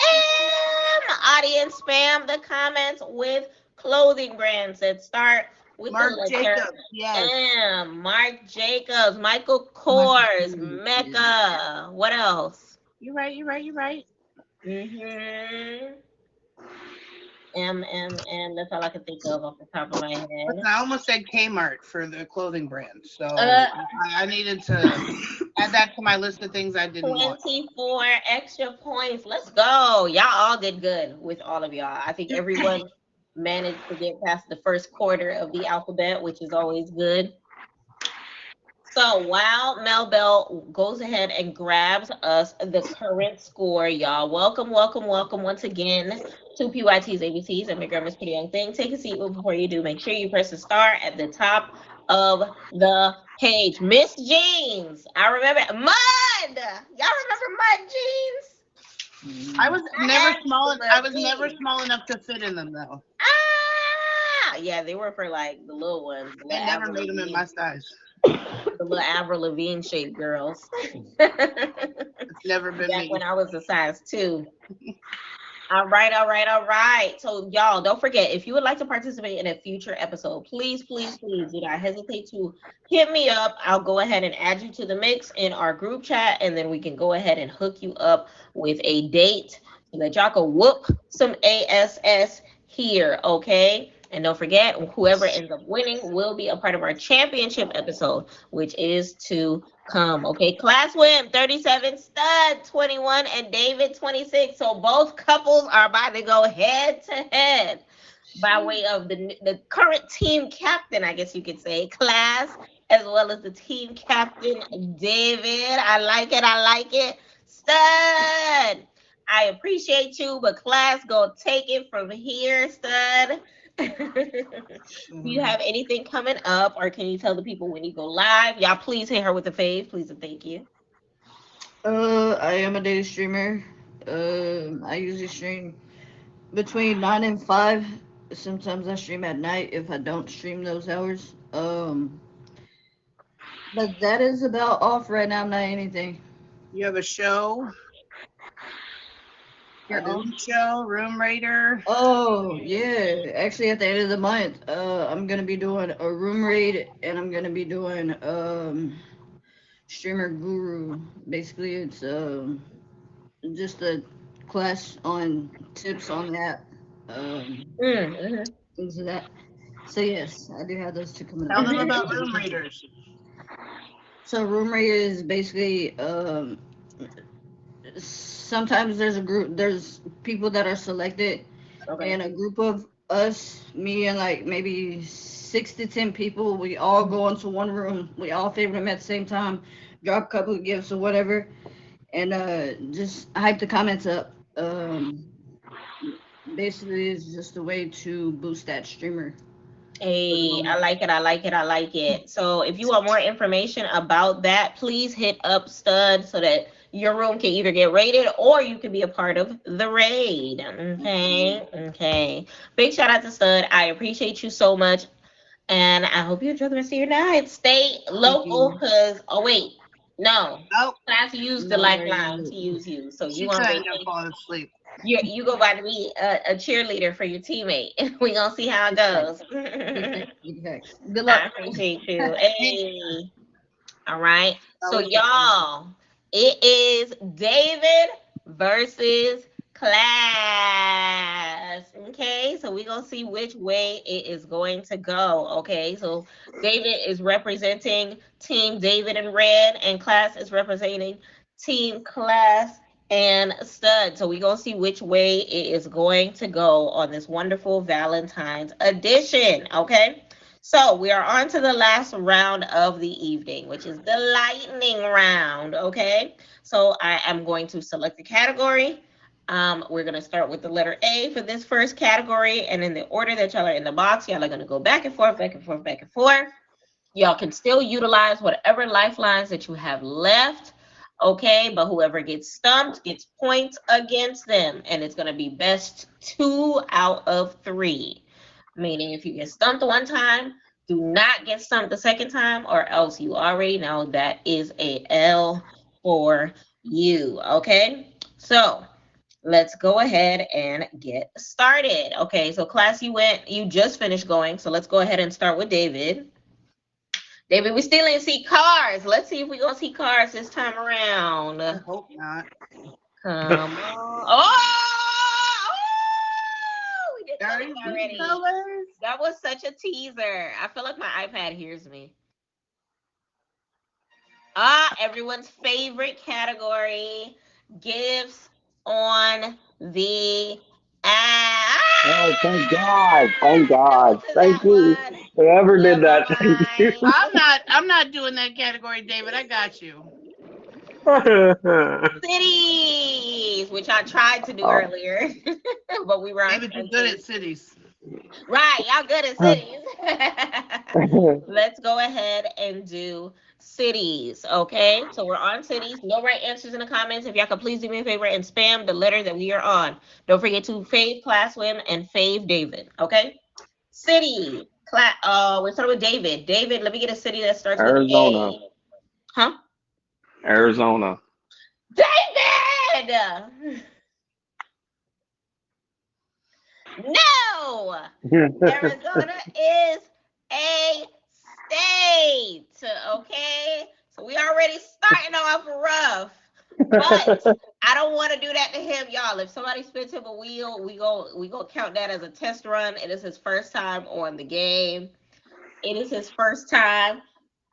Speaker 1: M. Audience, spam the comments with clothing brands that start with the
Speaker 2: Mark
Speaker 1: liquor.
Speaker 2: Jacobs, yes.
Speaker 1: Mark Jacobs, Michael
Speaker 5: Michael
Speaker 1: Kors,
Speaker 5: Kors, yeah.
Speaker 1: Mecca. What else?
Speaker 2: You're right, you're right, you're right.
Speaker 1: Mm-hmm. M. That's all I can think of off the top of my
Speaker 2: Listen,
Speaker 1: head.
Speaker 2: I almost said Kmart for the clothing brand, so
Speaker 1: Uh,
Speaker 2: I needed to add that to my list of things I didn't want.
Speaker 1: 24 extra points. Let's go. Y'all all did good with all of y'all. I think everyone managed to get past the first quarter of the alphabet, which is always good. So while Mel Bell goes ahead and grabs us the current score, y'all, welcome once again to PYT's ABCs. I'm your grandma's pretty young thing. Take a seat, but before you do, make sure you press the star at the top of the page. Miss Jeans, I remember Mud. Y'all remember Mud Jeans?
Speaker 2: I was never small.
Speaker 1: Mud
Speaker 2: I was never
Speaker 1: Jeans.
Speaker 2: small enough to fit in them though.
Speaker 1: Ah, yeah, they were for like the little ones, the
Speaker 2: They
Speaker 1: little
Speaker 2: never
Speaker 1: Avril
Speaker 2: made them in
Speaker 1: Lavigne,
Speaker 2: my size.
Speaker 1: the little Avril Lavigne shaped girls.
Speaker 2: It's never been
Speaker 1: Back
Speaker 2: me.
Speaker 1: when I was a size 2. All right. So y'all, don't forget, if you would like to participate in a future episode, please do not hesitate to hit me up. I'll go ahead and add you to the mix in our group chat, and then we can go ahead and hook you up with a date so that y'all can whoop some ASS here, okay? And don't forget, whoever ends up winning will be a part of our championship episode, which is to come. Okay, class win 37, Stud 21, and David 26. So both couples are about to go head to head by way of the current team captain, I guess you could say, Class, as well as the team captain, David. I like it. Stud, I appreciate you, but Class, go take it from here, Stud. Do you have anything coming up, or can you tell the people when you go live? Y'all, please hit her with a fave, please and thank you.
Speaker 5: I am a daily streamer. I usually stream between 9 and 5. Sometimes I stream at night if I don't stream those hours. But that is about all for right now. I'm not anything.
Speaker 2: You have a show,
Speaker 5: I
Speaker 2: your
Speaker 5: do.
Speaker 2: own show, Room Raider.
Speaker 5: Oh yeah, actually at the end of the month, I'm gonna be doing a room raid and I'm gonna be doing streamer guru. Basically, it's just a class on tips on that,
Speaker 1: Mm-hmm.
Speaker 5: things of that. So yes, I do have those two coming
Speaker 2: Tell
Speaker 5: up.
Speaker 2: them about Room Raiders.
Speaker 5: So room raid is basically sometimes there's a group, there's people that are selected,
Speaker 1: Okay.
Speaker 5: and a group of us, me and like maybe 6 to 10 people, we all go into one room. We all favor them at the same time, drop a couple of gifts or whatever, and just hype the comments up. Basically, it's just a way to boost that streamer for the
Speaker 1: Hey,
Speaker 5: moment.
Speaker 1: I like it. So if you want more information about that, please hit up Stud so that your room can either get raided or you can be a part of the raid. Okay. Big shout out to Stud. I appreciate you so much. And I hope you enjoy the rest of your night. Stay
Speaker 5: Thank
Speaker 1: local
Speaker 5: you.
Speaker 1: because, oh, wait, no.
Speaker 2: Oh,
Speaker 1: Class used the
Speaker 5: No, there
Speaker 1: lifeline to
Speaker 5: you
Speaker 1: use you. So you
Speaker 2: she
Speaker 1: on
Speaker 2: said I'm
Speaker 1: vacation.
Speaker 2: falling asleep.
Speaker 1: You go by to be a cheerleader for your teammate. We gonna see how it
Speaker 5: go. Big
Speaker 1: goes.
Speaker 5: facts. Big facts. Big facts. Good
Speaker 1: I
Speaker 5: luck.
Speaker 1: appreciate you.
Speaker 2: Hey,
Speaker 1: Hey. All right.
Speaker 2: I
Speaker 1: So
Speaker 2: always get fun.
Speaker 1: y'all, it is David versus Class. Okay. So we gonna see which way it is going to go. Okay. So David is representing Team David in red, and Class is representing Team Class and Stud. So we gonna see which way it is going to go on this wonderful Valentine's edition. Okay. So we are on to the last round of the evening, which is the lightning round. Okay. So I am going to select a category. We're going to start with the letter A for this first category. And in the order that y'all are in the box, y'all are going to go back and forth, back and forth, back and forth. Y'all can still utilize whatever lifelines that you have left. Okay. But whoever gets stumped gets points against them. And it's going to be best 2 out of 3. Meaning, if you get stumped one time, do not get stumped the second time, or else you already know that is a L for you. Okay? So, let's go ahead and get started. Okay, so class, you just finished going, so let's go ahead and start with David. David, we still ain't see cars. Let's see if we're gonna see cars this time around.
Speaker 2: I hope not.
Speaker 1: Come on. Oh! We did
Speaker 2: Guys,
Speaker 1: that already.
Speaker 2: colors.
Speaker 1: That was such a teaser. I feel like my iPad hears me. Everyone's favorite category, gifts on the app.
Speaker 4: Oh, thank God. Thank God.
Speaker 1: To
Speaker 4: Thank
Speaker 1: that
Speaker 4: you.
Speaker 1: one.
Speaker 4: Whoever did
Speaker 1: Never
Speaker 4: that, thank you.
Speaker 1: mind.
Speaker 2: I'm not doing that category, David. I got you.
Speaker 1: Cities, which I tried to do
Speaker 4: Oh.
Speaker 1: earlier, but we were on
Speaker 2: David, you're good at cities.
Speaker 1: Right, y'all good at cities. Let's go ahead and do cities, okay? So we're on cities. No right answers in the comments. If y'all could please do me a favor and spam the letter that we are on. Don't forget to fave Classwim and fave David, okay? City. We're starting with David. David, let me get a city that starts with
Speaker 4: Arizona.
Speaker 1: A. Huh?
Speaker 4: Arizona.
Speaker 1: David! No! Arizona is a state, okay? So we already starting off rough, but I don't want to do that to him, y'all. If somebody spins him a wheel, we go count that as a test run. It is his first time on the game. It is his first time.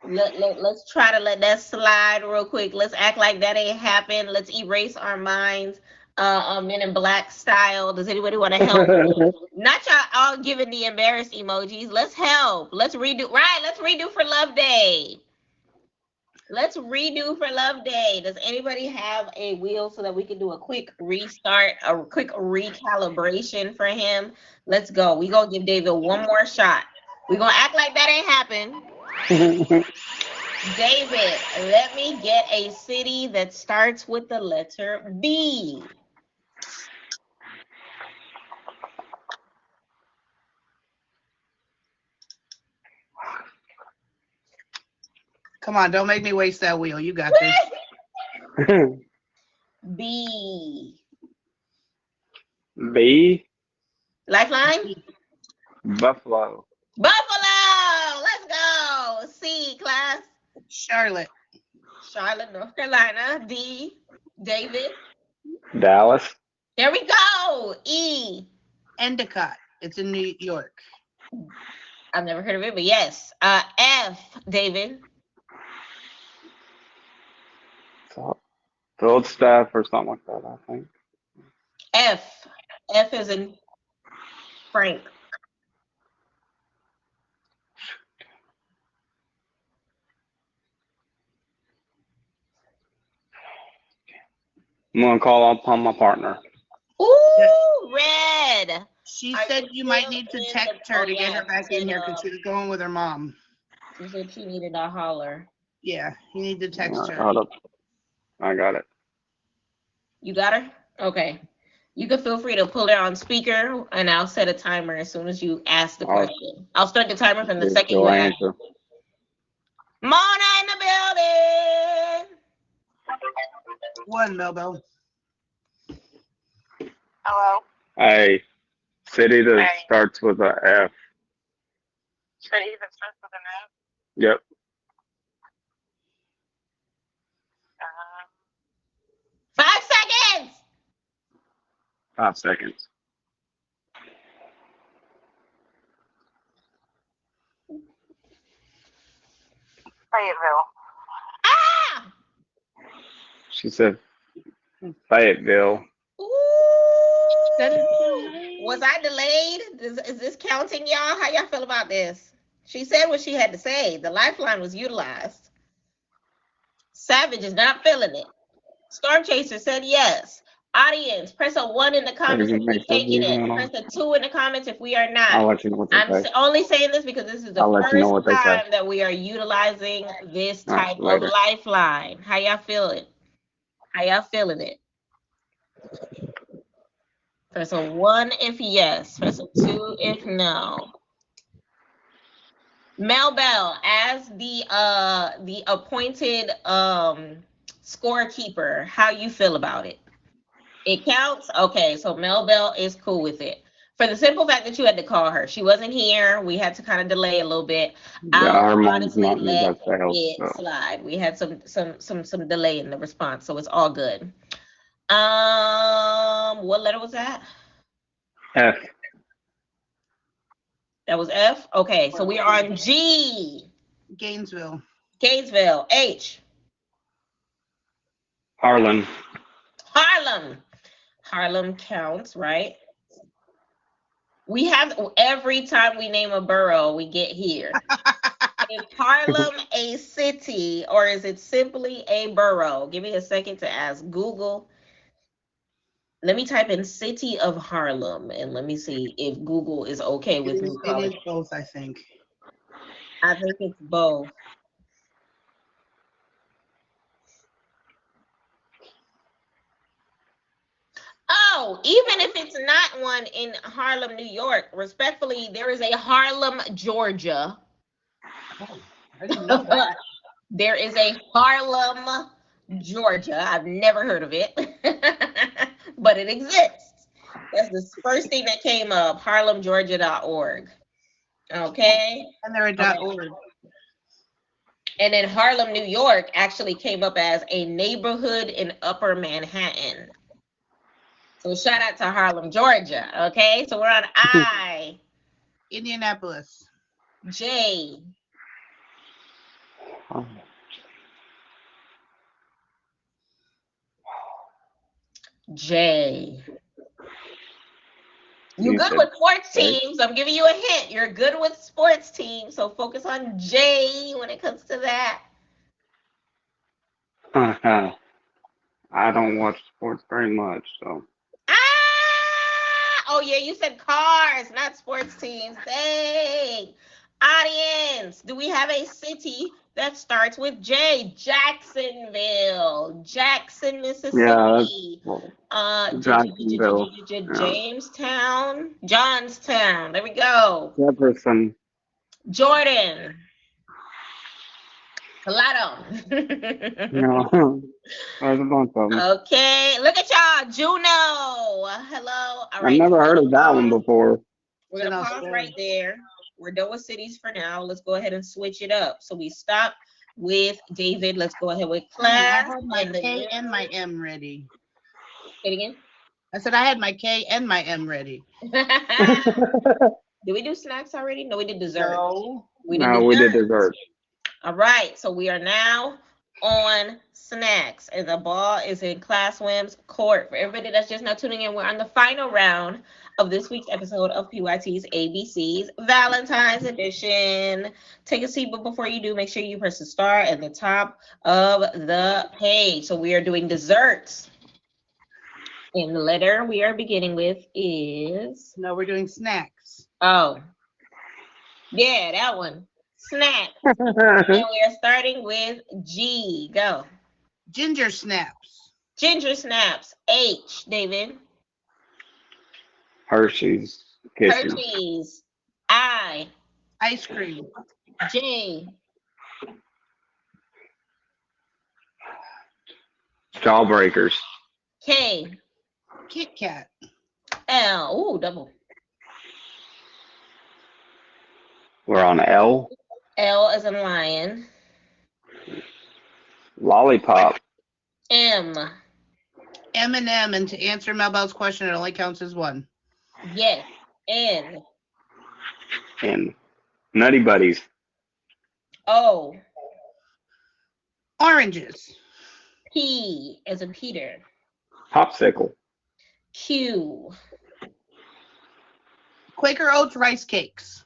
Speaker 1: Let's try to let that slide real quick. Let's act like that ain't happened. Let's erase our minds. Men in Black style. Does anybody want to help? Not y'all all giving the embarrassed emojis. Let's help. Let's redo. Right, let's redo for Love Day. Let's redo for Love Day. Does anybody have a wheel so that we can do a quick restart, a quick recalibration for him? Let's go. We gonna give David one more shot. We gonna act like that ain't happened. David, let me get a city that starts with the letter B.
Speaker 2: Come on, don't make me waste that wheel. You got this.
Speaker 1: B.
Speaker 4: B.
Speaker 1: Lifeline?
Speaker 4: Buffalo.
Speaker 1: Buffalo! Let's go. C, class.
Speaker 2: Charlotte.
Speaker 1: Charlotte, North Carolina. D. David.
Speaker 4: Dallas.
Speaker 1: There we go. E.
Speaker 2: Endicott. It's in New York.
Speaker 1: I've never heard of it, but yes. F. David.
Speaker 4: Philstaff or something like that, I think.
Speaker 1: F. F is in Frank.
Speaker 4: I'm gonna call upon my partner.
Speaker 1: Ooh, red.
Speaker 2: She
Speaker 1: Are
Speaker 2: said
Speaker 1: you
Speaker 2: you might
Speaker 1: still
Speaker 2: need to
Speaker 1: in
Speaker 2: text
Speaker 1: the-
Speaker 2: her
Speaker 1: oh,
Speaker 2: to get
Speaker 1: yeah,
Speaker 2: her back
Speaker 1: she
Speaker 2: in
Speaker 1: said,
Speaker 2: here because she was going with her mom.
Speaker 1: She said she needed a holler.
Speaker 2: Yeah, you need to text her.
Speaker 4: Hold up. I got it.
Speaker 1: You got her? Okay. You can feel free to pull it on speaker, and I'll set a timer as soon as you ask the question. I'll start the timer from the second you ask.
Speaker 4: Answer.
Speaker 1: Mona in the building.
Speaker 2: One, Melbo.
Speaker 3: Hello.
Speaker 4: A city that starts with a F.
Speaker 3: City that starts with an F.
Speaker 4: Yep.
Speaker 3: Um,
Speaker 1: 5 seconds.
Speaker 4: 5 seconds.
Speaker 3: Fayetteville.
Speaker 1: Ah!
Speaker 4: She said Fayetteville.
Speaker 1: Ooh.
Speaker 2: That is so
Speaker 1: Was I delayed? Is this counting, y'all? How y'all feel about this? She said what she had to say. The lifeline was utilized. Savage is not feeling it. Storm Chaser said yes. Audience, press a 1 in the comments if we're taking it. Press a 2 in the comments if we are not.
Speaker 4: I'll let you know what they
Speaker 1: I'm
Speaker 4: say.
Speaker 1: only saying this because this is the
Speaker 4: I'll let you know what
Speaker 1: first
Speaker 4: they say.
Speaker 1: time that we are utilizing this
Speaker 4: All right,
Speaker 1: type of
Speaker 4: later.
Speaker 1: lifeline. How y'all feeling? How y'all feeling it? Press a 1 if yes. Press a 2 if no. Mel Bell, as the appointed scorekeeper, how you feel about it? It counts? Okay, so Mel Bell is cool with it. For the simple fact that you had to call her. She wasn't here. We had to kind of delay a little bit.
Speaker 4: Yeah,
Speaker 1: I'll
Speaker 4: our mom's
Speaker 1: honestly
Speaker 4: not in the
Speaker 1: let
Speaker 4: best of health,
Speaker 1: it
Speaker 4: so.
Speaker 1: slide. We had some delay in the response, so it's all good. What letter was that?
Speaker 4: F.
Speaker 1: That was F? Okay, so we are on G.
Speaker 2: Gainesville.
Speaker 1: Gainesville. H.
Speaker 4: Harlan.
Speaker 1: Harlem. Harlem counts, right? We have every time we name a borough, we get here. Is Harlem a city or is it simply a borough? Give me a second to ask Google. Let me type in city of Harlem and let me see if Google is okay with me
Speaker 2: It
Speaker 1: calling
Speaker 2: is both, I think.
Speaker 1: I think it's both. Oh, even if it's not one in Harlem, New York, respectfully, there is a Harlem, Georgia.
Speaker 2: I didn't know that.
Speaker 1: There is a Harlem, Georgia. I've never heard of it, but it exists. That's the first thing that came up, harlemgeorgia.org. Okay.
Speaker 2: And they're a .org.
Speaker 1: And then Harlem, New York actually came up as a neighborhood in Upper Manhattan. So shout out to Harlem, Georgia. Okay, so we're on I.
Speaker 2: Indianapolis.
Speaker 1: J. J. You're good with sports teams. I'm giving you a hint. You're good with sports teams, so focus on J when it comes to that.
Speaker 4: I don't watch sports very much, so.
Speaker 1: Oh yeah, you said cars, not sports teams. Dang. Audience, do we have a city that starts with J? Jacksonville, Jackson, Mississippi.
Speaker 4: Yeah, Jacksonville.
Speaker 1: Jamestown, Johnstown. There we go.
Speaker 4: Jefferson.
Speaker 1: Jordan. Colado.
Speaker 4: No, there's a bunch of them.
Speaker 1: Okay, look at y'all. Juneau. Hello. All right.
Speaker 4: I've never heard of that one before.
Speaker 1: We're going to pause right there. We're done with cities for now. Let's go ahead and switch it up. So we stopped with David. Let's go ahead with class.
Speaker 2: I had my K and my M ready.
Speaker 1: Say it again.
Speaker 2: I said I had my K and my M ready.
Speaker 1: Did we do snacks already? No, we did dessert.
Speaker 2: No.
Speaker 1: We did
Speaker 4: dessert.
Speaker 1: All right. So we are now on snacks. And the ball is in Class Swim's court. For everybody that's just now tuning in, we're on the final round of this week's episode of PYT's ABC's Valentine's Edition. Take a seat, but before you do, make sure you press the star at the top of the page. So we are doing desserts. And the letter we are beginning with is...
Speaker 2: No, we're doing snacks.
Speaker 1: Oh. Yeah, that one. Snack. And we are starting with G. Go.
Speaker 2: Ginger snaps.
Speaker 1: Ginger snaps. H, David.
Speaker 4: Hershey's Kisses.
Speaker 1: Hershey's. I.
Speaker 2: Ice cream.
Speaker 1: J.
Speaker 4: Jawbreakers.
Speaker 1: K.
Speaker 2: Kit Kat.
Speaker 1: L. Ooh, double.
Speaker 4: We're on L.
Speaker 1: L as in lion.
Speaker 4: Lollipop.
Speaker 1: M.
Speaker 2: M&M, and to answer Melbell's question, it only counts as one.
Speaker 1: Yes. N.
Speaker 4: And Nutty Buddies.
Speaker 1: O.
Speaker 2: Oranges.
Speaker 1: P as in Peter.
Speaker 4: Popsicle.
Speaker 1: Q.
Speaker 2: Quaker Oats rice cakes.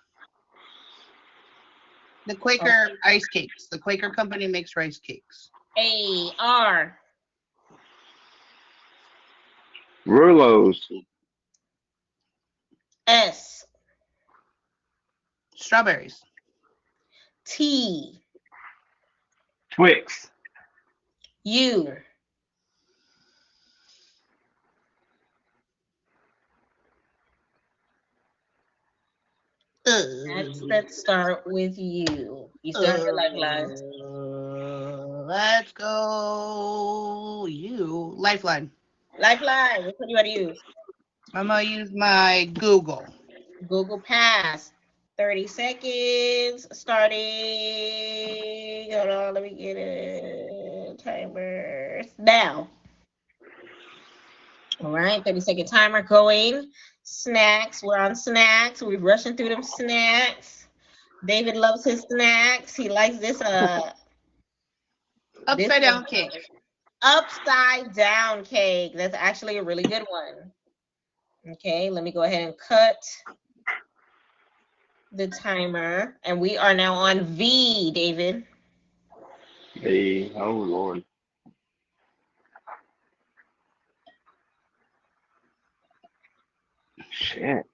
Speaker 2: The Quaker ice cakes. The Quaker company makes rice cakes.
Speaker 1: A. R.
Speaker 4: Rulos.
Speaker 1: S.
Speaker 2: Strawberries.
Speaker 1: T.
Speaker 4: Twix.
Speaker 1: U. Let's start with you. You still have your lifelines.
Speaker 2: Let's go. You. Lifeline.
Speaker 1: Lifeline, which one you want to use?
Speaker 2: I'm gonna use my Google.
Speaker 1: Google Pass. 30 seconds starting. Hold on, let me get it. Timer now. All right, 30-second timer going. Snacks. We're on snacks. We're rushing through them snacks. David loves his snacks. He likes this
Speaker 2: Upside down cake.
Speaker 1: upside down cake. That's actually a really good one. Okay, let me go ahead and cut the timer. And we are now on V, David.
Speaker 4: Oh Lord. Shit.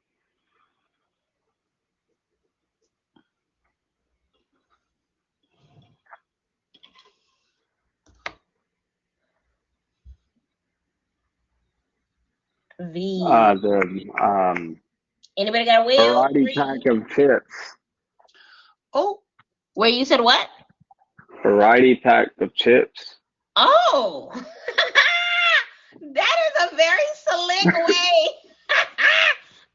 Speaker 1: V.
Speaker 4: The
Speaker 1: Anybody got a wheel?
Speaker 4: variety
Speaker 1: Three.
Speaker 4: pack of chips.
Speaker 2: Oh,
Speaker 1: Wait, you said what?
Speaker 4: Variety pack of chips.
Speaker 1: Oh, that is a very slick way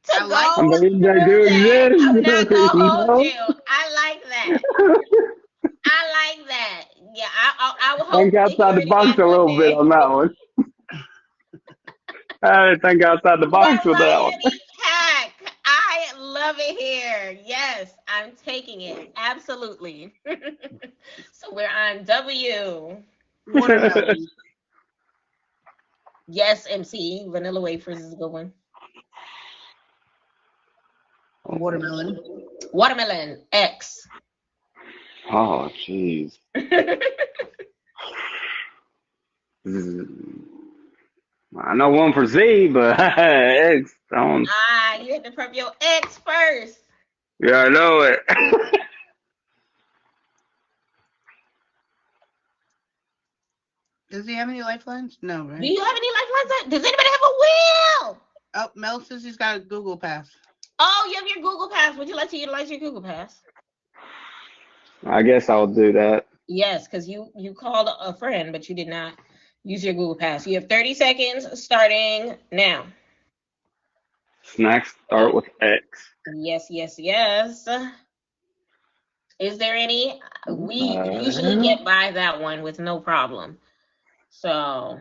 Speaker 1: to
Speaker 2: I like
Speaker 1: go
Speaker 4: I mean,
Speaker 1: through
Speaker 4: they do
Speaker 1: that. I'm not
Speaker 4: exist.
Speaker 1: gonna
Speaker 4: You
Speaker 1: hold
Speaker 4: know?
Speaker 1: you. I like that. I like that. Yeah, I would hope
Speaker 4: Think
Speaker 1: to hear
Speaker 4: outside the
Speaker 1: it
Speaker 4: box
Speaker 1: again
Speaker 4: a
Speaker 1: one
Speaker 4: little bit
Speaker 1: day.
Speaker 4: on that one. I think outside the box with that one.
Speaker 1: Variety pack. I love it here. Yes, I'm taking it. Absolutely. So we're on W.
Speaker 2: watermelon.
Speaker 1: Yes, MC. Vanilla wafers is a good one.
Speaker 2: Watermelon.
Speaker 1: Watermelon. X.
Speaker 4: Oh, jeez. I know one for Z, but X. I don't.
Speaker 1: You had to prep your X first.
Speaker 4: Yeah, I know it.
Speaker 2: Does he have any lifelines? No,
Speaker 1: Do
Speaker 2: right?
Speaker 1: you have any lifelines? Does anybody have a wheel?
Speaker 2: Oh, Mel says he's got a Google Pass.
Speaker 1: Oh, you have your Google Pass. Would you like to utilize your Google Pass?
Speaker 4: I guess I'll do that.
Speaker 1: Yes, because you called a friend, but you did not use your Google Pass. You have 30 seconds starting now.
Speaker 4: Snacks start with X.
Speaker 1: Yes, yes, yes. Is there any? We usually get by that one with no problem. So.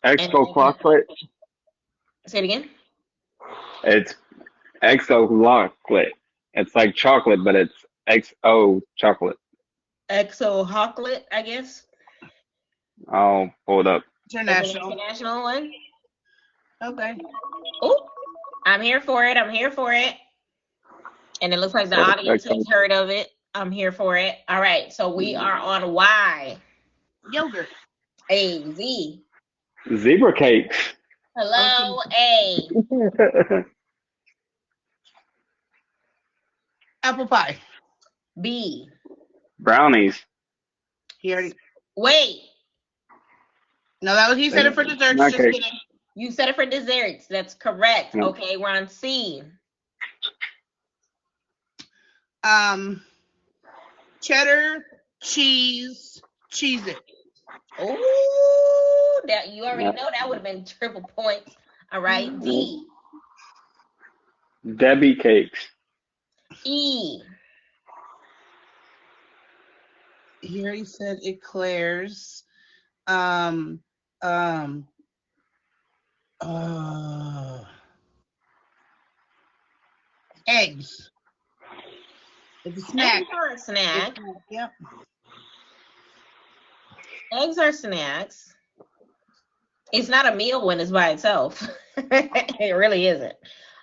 Speaker 4: Exo chocolate.
Speaker 1: Say it again.
Speaker 4: It's XO chocolate. It's like chocolate, but it's XO chocolate.
Speaker 1: Exo Chocolate, I guess.
Speaker 4: I'll pull it up.
Speaker 2: International.
Speaker 1: International one.
Speaker 2: Okay.
Speaker 1: Oh, I'm here for it. I'm here for it. And it looks like the
Speaker 4: So,
Speaker 1: audience has heard of it. I'm here for it. All right. So we are on Y.
Speaker 2: Yogurt.
Speaker 1: A. Z.
Speaker 4: Zebra cakes.
Speaker 1: Hello, A.
Speaker 2: Apple pie.
Speaker 1: B.
Speaker 4: Brownies.
Speaker 2: He already.
Speaker 1: Wait.
Speaker 2: No, that was he said it for desserts. Just
Speaker 4: Okay.
Speaker 2: kidding.
Speaker 1: You said it for desserts. That's correct.
Speaker 4: Yep.
Speaker 1: Okay, we're on C.
Speaker 2: Cheddar, cheese, Cheez-It.
Speaker 1: Oh, that you already know that would have been triple points. All right, D.
Speaker 4: Debbie cakes.
Speaker 1: E.
Speaker 2: He already said eclairs. Eggs. It's a snack.
Speaker 1: Eggs are a snack.
Speaker 2: Yep.
Speaker 1: Eggs are snacks. It's not a meal when it's by itself. It really isn't.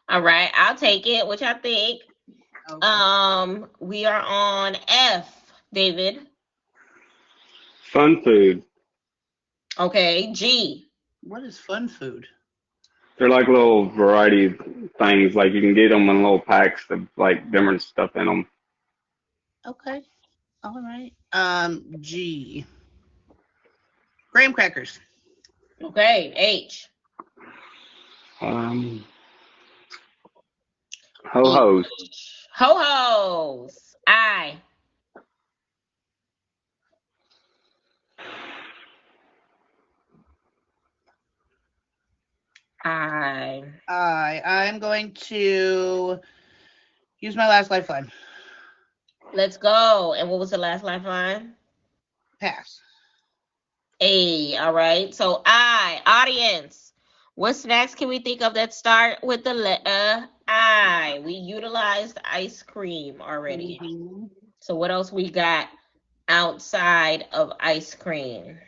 Speaker 1: All right, I'll take it. Which I think.
Speaker 2: Okay.
Speaker 1: We are on F, David.
Speaker 4: Fun food.
Speaker 1: Okay, G.
Speaker 2: What is fun food?
Speaker 4: They're like little variety things. Like you can get them in little packs of like different stuff in them.
Speaker 2: Okay. All right. G. Graham crackers.
Speaker 1: Okay, H.
Speaker 4: Ho-hos.
Speaker 1: Ho-hos. I.
Speaker 2: I'm going to use my last lifeline.
Speaker 1: Let's go. And what was the last lifeline?
Speaker 2: Pass.
Speaker 1: A. All right. So audience. What snacks can we think of that start with the letter I? We utilized ice cream already.
Speaker 2: Mhm.
Speaker 1: So what else we got outside of ice cream?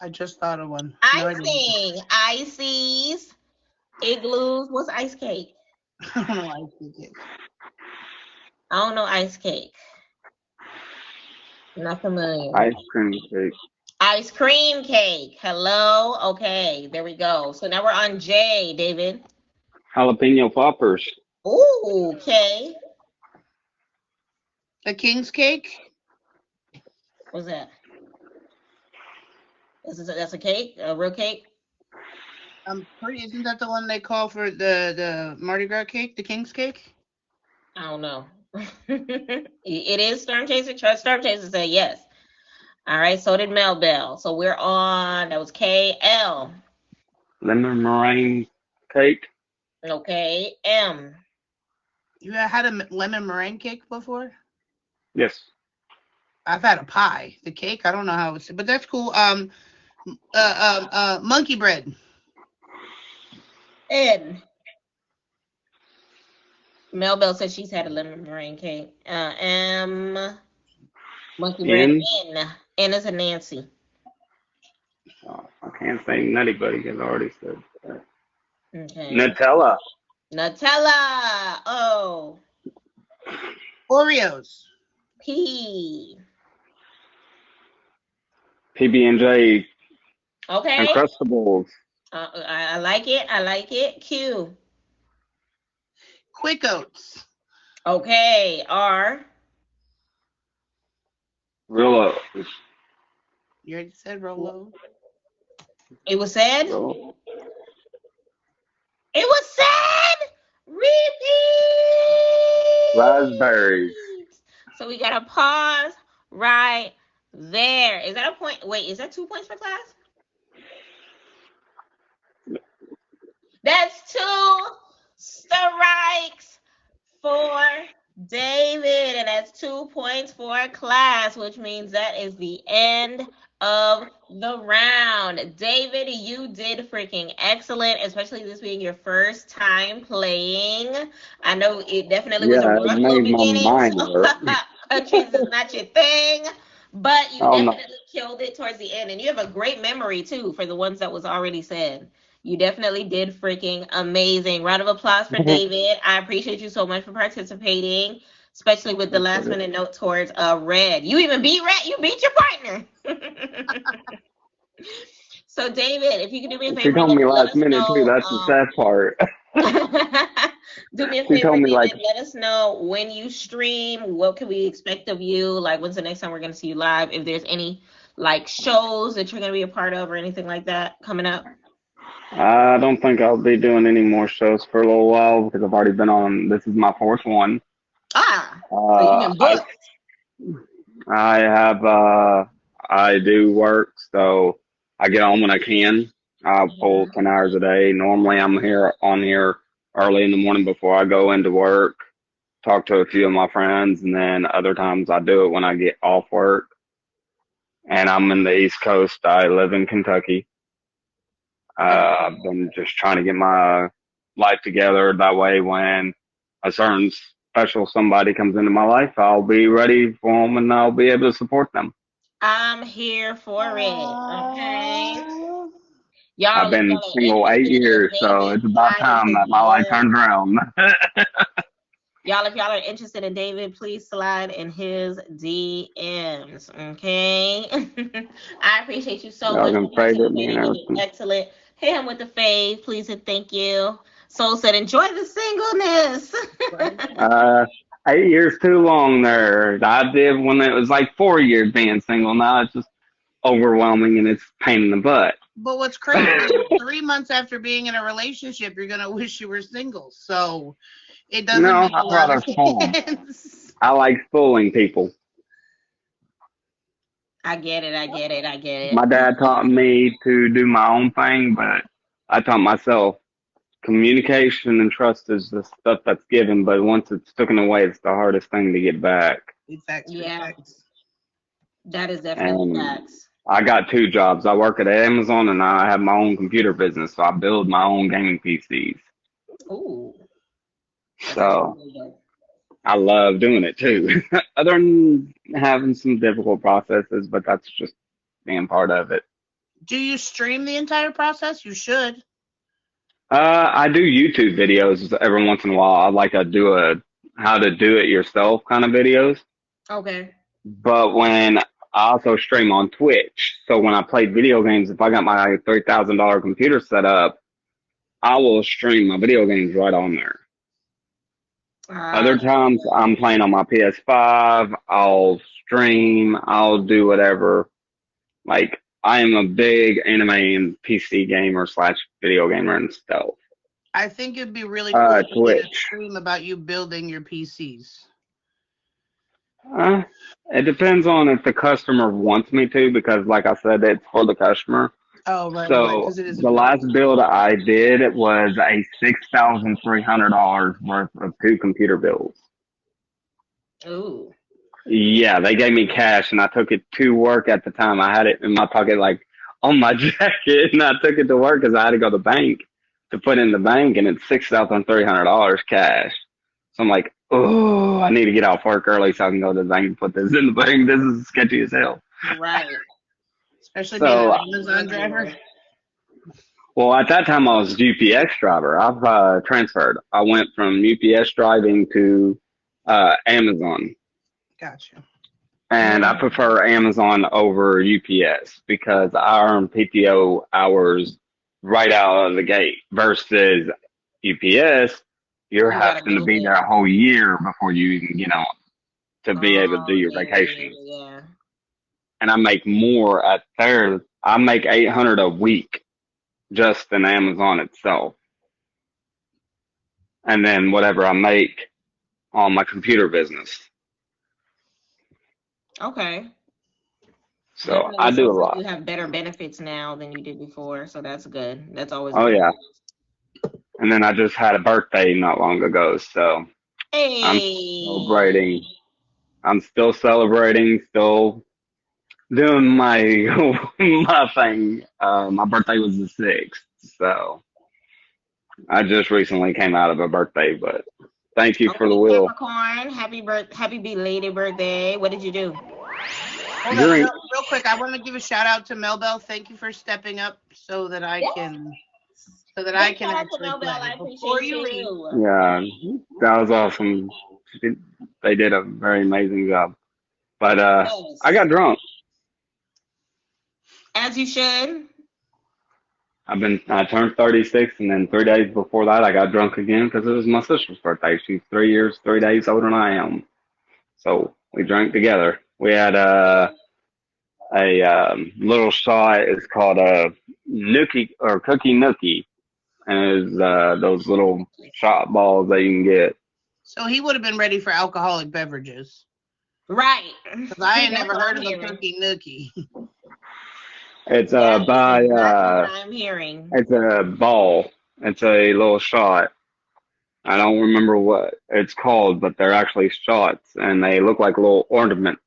Speaker 2: I just thought of one. No, I didn't.
Speaker 1: Icing, ices, igloos. What's ice cake?
Speaker 2: I don't know why I think it.
Speaker 1: I don't know ice cake. Not familiar.
Speaker 4: Ice cream cake.
Speaker 1: Ice cream cake. Hello. Okay, there we go. So now we're on J, David.
Speaker 4: Jalapeno poppers.
Speaker 1: Ooh, okay.
Speaker 2: The king's cake.
Speaker 1: What's that? That's a cake? A real cake?
Speaker 2: Isn't that the one they call for the Mardi Gras cake, the king's cake?
Speaker 1: I don't know. It is Storm Chaser. Storm Chaser said yes. All right, so did Mel Bell. So we're on, that was KL.
Speaker 4: Lemon meringue cake.
Speaker 1: Okay, M.
Speaker 2: You had a lemon meringue cake before?
Speaker 4: Yes.
Speaker 2: I've had a pie. The cake, I don't know how it's, but that's cool. Monkey bread.
Speaker 1: N. Mel Bell said she's had a lemon meringue cake. M. Monkey bread. N. N is a Nancy.
Speaker 4: Oh, I can't say Nutty Buddy because I already said that.
Speaker 1: Okay.
Speaker 4: Nutella.
Speaker 1: Nutella. O.
Speaker 2: Oreos.
Speaker 1: P.
Speaker 4: PB&J.
Speaker 1: Okay.
Speaker 4: Uncrustables.
Speaker 1: I like it. I like it. Q.
Speaker 2: Quick Oats.
Speaker 1: Okay. R.
Speaker 4: Rillo.
Speaker 2: You already said Rolo.
Speaker 1: It was said.
Speaker 4: Rillo.
Speaker 1: It was said. Repeat.
Speaker 4: Raspberries.
Speaker 1: So we got to pause right there. Is that a point? Wait, is that 2 points for class? That's 2 strikes for David, and that's 2 points for class, which means that is the end of the round. David, you did freaking excellent, especially this being your first time playing. I know it definitely was a rough little beginning, so countries is not your thing, but you definitely killed it towards the end, and you have a great memory too for the ones that was already said. You definitely did freaking amazing. Round of applause for David. I appreciate you so much for participating, especially with the last minute note towards Red. You even beat Red. You beat your partner. So, David, if you could do me a favor.
Speaker 4: She told me last minute, too. That's the sad part.
Speaker 1: Do me a favor, David. Let us know when you stream. What can we expect of you? Like, when's the next time we're going to see you live? If there's any, like, shows that you're going to be a part of or anything like that coming up.
Speaker 4: I don't think I'll be doing any more shows for a little while because I've already been on. This is my 4th one.
Speaker 1: So you've been booked.
Speaker 4: I have. I do work, so I get on when I can. I pull 10 hours a day. Normally, I'm on here early in the morning before I go into work. Talk to a few of my friends, and then other times I do it when I get off work. And I'm in the East Coast. I live in Kentucky. I've been just trying to get my life together. That way, when a certain special somebody comes into my life, I'll be ready for them and I'll be able to support them.
Speaker 1: I'm here for it. Okay. Y'all,
Speaker 4: I've been single 8 years, so it's about time that my life turns around.
Speaker 1: Y'all, if y'all are interested in David, please slide in his DMs, okay? I appreciate you so much.
Speaker 4: Y'all can favorite me and everything.
Speaker 1: Excellent. Hit him with the fave, please and thank you. Soul said, enjoy the singleness.
Speaker 4: 8 years too long there. I did when it was like 4 years being single. Now it's just overwhelming and it's pain in the butt.
Speaker 2: But what's crazy is 3 months after being in a relationship, you're gonna wish you were single. So it doesn't make a lot of sense.
Speaker 4: I like fooling people.
Speaker 1: I get it.
Speaker 4: My dad taught me to do my own thing, but I taught myself communication and trust is the stuff that's given, but once it's taken away, it's the hardest thing to get back.
Speaker 2: Facts.
Speaker 1: Yeah, that is definitely
Speaker 4: And
Speaker 1: facts.
Speaker 4: I got two jobs. I work at Amazon and I have my own computer business, so I build my own gaming PCs.
Speaker 1: Ooh, that's actually
Speaker 4: So
Speaker 1: really good.
Speaker 4: I love doing it too. Other than having some difficult processes, but that's just being part of it.
Speaker 2: Do you stream the entire process? You should.
Speaker 4: I do YouTube videos every once in a while. I like to do a how to do it yourself kind of videos.
Speaker 1: Okay.
Speaker 4: But when I also stream on Twitch, so when I play video games, if I got my $3,000 computer set up, I will stream my video games right on there. Other times I'm playing on my PS5, I'll stream, I'll do whatever. Like I am a big anime and PC gamer slash video gamer and stuff.
Speaker 2: I think it'd be really cool if you did a
Speaker 4: Twitch.
Speaker 2: stream about you building your PCs.
Speaker 4: Uh, it depends on if the customer wants me to, because like I said, it's for the customer.
Speaker 2: Oh, right,
Speaker 4: So
Speaker 2: because it is a
Speaker 4: the last
Speaker 2: business.
Speaker 4: build I did was a $6,300 worth of two computer bills.
Speaker 1: Ooh.
Speaker 4: Yeah, they gave me cash and I took it to work at the time. I had it in my pocket, like on my jacket, and I took it to work because I had to go to the bank to put in the bank, and it's $6,300 cash. So I'm like, oh, I need to get off work early so I can go to the bank and put this in the bank. This is sketchy as hell.
Speaker 1: Right.
Speaker 2: Especially being
Speaker 4: So,
Speaker 2: an Amazon driver.
Speaker 4: well, at that time I was a UPS driver. I've transferred. I went from UPS driving to Amazon.
Speaker 2: Gotcha.
Speaker 4: And I prefer Amazon over UPS because I earn PTO hours right out of the gate versus UPS, you're
Speaker 1: You gotta
Speaker 4: having to
Speaker 1: build
Speaker 4: be
Speaker 1: it.
Speaker 4: there a whole year before you even get on to be able to do
Speaker 1: Oh,
Speaker 4: your
Speaker 1: yeah,
Speaker 4: vacations.
Speaker 1: yeah.
Speaker 4: And I make more at there. I make 800 a week just in Amazon itself. And then whatever I make on my computer business.
Speaker 1: Okay.
Speaker 4: So
Speaker 1: Definitely
Speaker 4: I do a
Speaker 1: sounds like
Speaker 4: lot.
Speaker 1: you have better benefits now than you did before, so that's good. That's always
Speaker 4: Oh
Speaker 1: good.
Speaker 4: yeah. And then I just had a birthday not long ago, so I'm
Speaker 1: Hey.
Speaker 4: celebrating. I'm still celebrating, still doing my my thing. My birthday was the 6th, so I just recently came out of a birthday, but thank you for the
Speaker 1: Okay,
Speaker 4: will.
Speaker 1: Capricorn. Happy belated birthday. What did you do?
Speaker 2: Hold up,
Speaker 4: Drink.
Speaker 2: real quick. I want to give a shout out to Mel Bell. Thank you for stepping up so that I can
Speaker 1: Big shout out to
Speaker 2: actually
Speaker 1: Nobel.
Speaker 2: play.
Speaker 1: I
Speaker 2: Before
Speaker 1: appreciate
Speaker 2: you leave,
Speaker 1: you.
Speaker 4: Yeah, that was awesome. They did a very amazing job. But I
Speaker 1: Yes.
Speaker 4: got drunk.
Speaker 1: As you should.
Speaker 4: I turned 36, and then 3 days before that, I got drunk again because it was my sister's birthday. She's 3 years, 3 days older than I am. So we drank together. We had a little shot. It's called a nookie or cookie nookie, and it's those little shot balls that you can get.
Speaker 2: so he would have been ready for alcoholic beverages.
Speaker 1: Right.
Speaker 2: Because I ain't
Speaker 1: That's
Speaker 2: never
Speaker 1: what
Speaker 2: heard
Speaker 1: I'm
Speaker 2: of a
Speaker 1: hearing.
Speaker 2: cookie nookie.
Speaker 4: It's
Speaker 1: That is exactly what I'm hearing.
Speaker 4: it's a ball. It's a little shot. I don't remember what it's called, but they're actually shots, and they look like little ornaments.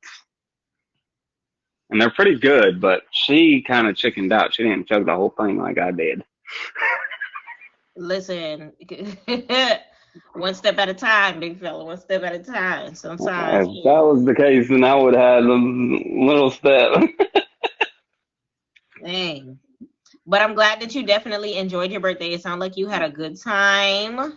Speaker 4: And they're pretty good, but she kind of chickened out. She didn't chug the whole thing like I did.
Speaker 1: Listen, one step at a time, big fella. One step at a time. Sometimes,
Speaker 4: If that was the case, then I would have had a little step.
Speaker 1: dang. But I'm glad that you definitely enjoyed your birthday. It sounded like you had a good time.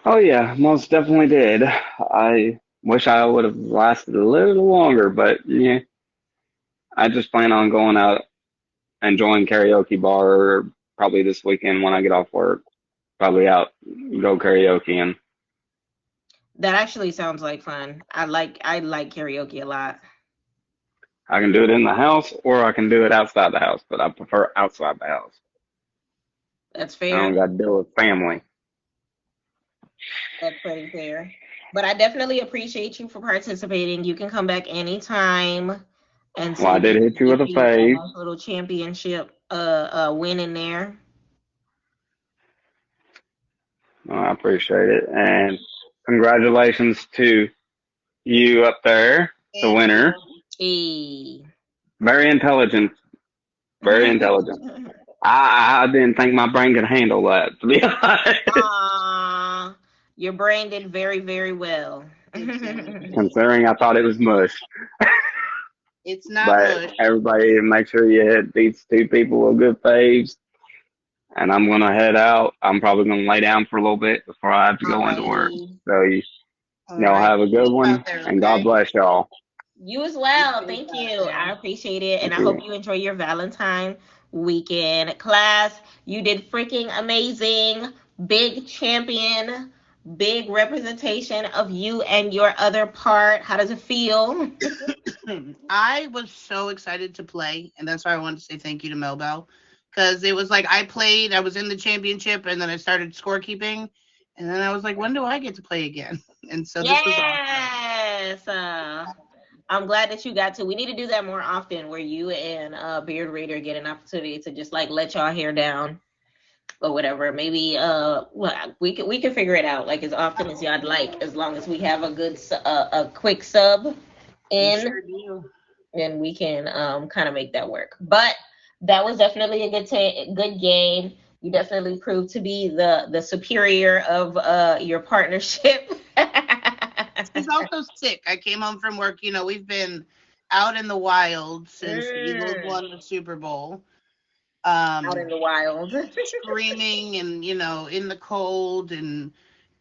Speaker 4: Oh yeah, most definitely did. I wish I would have lasted a little longer, but yeah, I just plan on going out and join karaoke bar probably this weekend when I get off work. Probably out go karaoke and
Speaker 1: That actually sounds like fun. I like karaoke a lot.
Speaker 4: I can do it in the house or I can do it outside the house, but I prefer outside the house.
Speaker 1: That's
Speaker 4: I
Speaker 1: fair.
Speaker 4: don't got to deal with family.
Speaker 1: That's pretty fair. But I definitely appreciate you for participating. You can come back anytime and
Speaker 4: Well,
Speaker 1: so
Speaker 4: I
Speaker 1: we
Speaker 4: did
Speaker 1: can
Speaker 4: hit you
Speaker 1: get
Speaker 4: with a
Speaker 1: you a
Speaker 4: fade.
Speaker 1: nice little championship win in there.
Speaker 4: I appreciate it. And congratulations to you up there, the
Speaker 2: Thank
Speaker 4: winner.
Speaker 2: you.
Speaker 1: E.
Speaker 4: Very intelligent. Very intelligent. I didn't think my brain could handle that, to be honest.
Speaker 1: Aw, your brain did very, very well.
Speaker 4: Considering I thought it was mush.
Speaker 2: It's not
Speaker 4: But
Speaker 2: mush.
Speaker 4: everybody, make sure you hit these two people with good faves. And I'm gonna head out. I'm probably gonna lay down for a little bit before I have to go into work.
Speaker 1: Alrighty.
Speaker 4: So
Speaker 2: All
Speaker 4: y'all
Speaker 2: right.
Speaker 4: have a good
Speaker 2: Safe
Speaker 4: one,
Speaker 2: out there,
Speaker 4: and God
Speaker 2: okay?
Speaker 4: bless y'all.
Speaker 1: You as
Speaker 2: Be
Speaker 1: well.
Speaker 2: safe
Speaker 1: Thank
Speaker 2: out
Speaker 1: you. I
Speaker 2: there.
Speaker 1: appreciate it. And
Speaker 4: Thank
Speaker 1: I hope
Speaker 4: you.
Speaker 1: you enjoy your Valentine weekend. Class, you did freaking amazing. Big champion, big representation of you and your other part. How does it feel?
Speaker 2: I was so excited to play, and that's why I wanted to say thank you to Melbell. Because it was like I played, I was in the championship, and then I started scorekeeping, and then I was like, when do I get to play again? And so this was awesome.
Speaker 1: Yes. I'm glad that you got to. We need to do that more often where you and Beard Raider get an opportunity to just like let y'all hair down or whatever. Maybe well, we can figure it out like as often as y'all like, as long as we have a good a quick sub
Speaker 2: We
Speaker 1: in,
Speaker 2: sure do.
Speaker 1: then we can kind of make that work. But that was definitely a good game. You definitely proved to be the superior of your partnership.
Speaker 2: She's also sick. I came home from work. We've been out in the wild since the Eagles
Speaker 1: Mm,
Speaker 2: won the Super Bowl.
Speaker 1: out in
Speaker 2: Um,
Speaker 1: the wild.
Speaker 2: Screaming and, in the cold and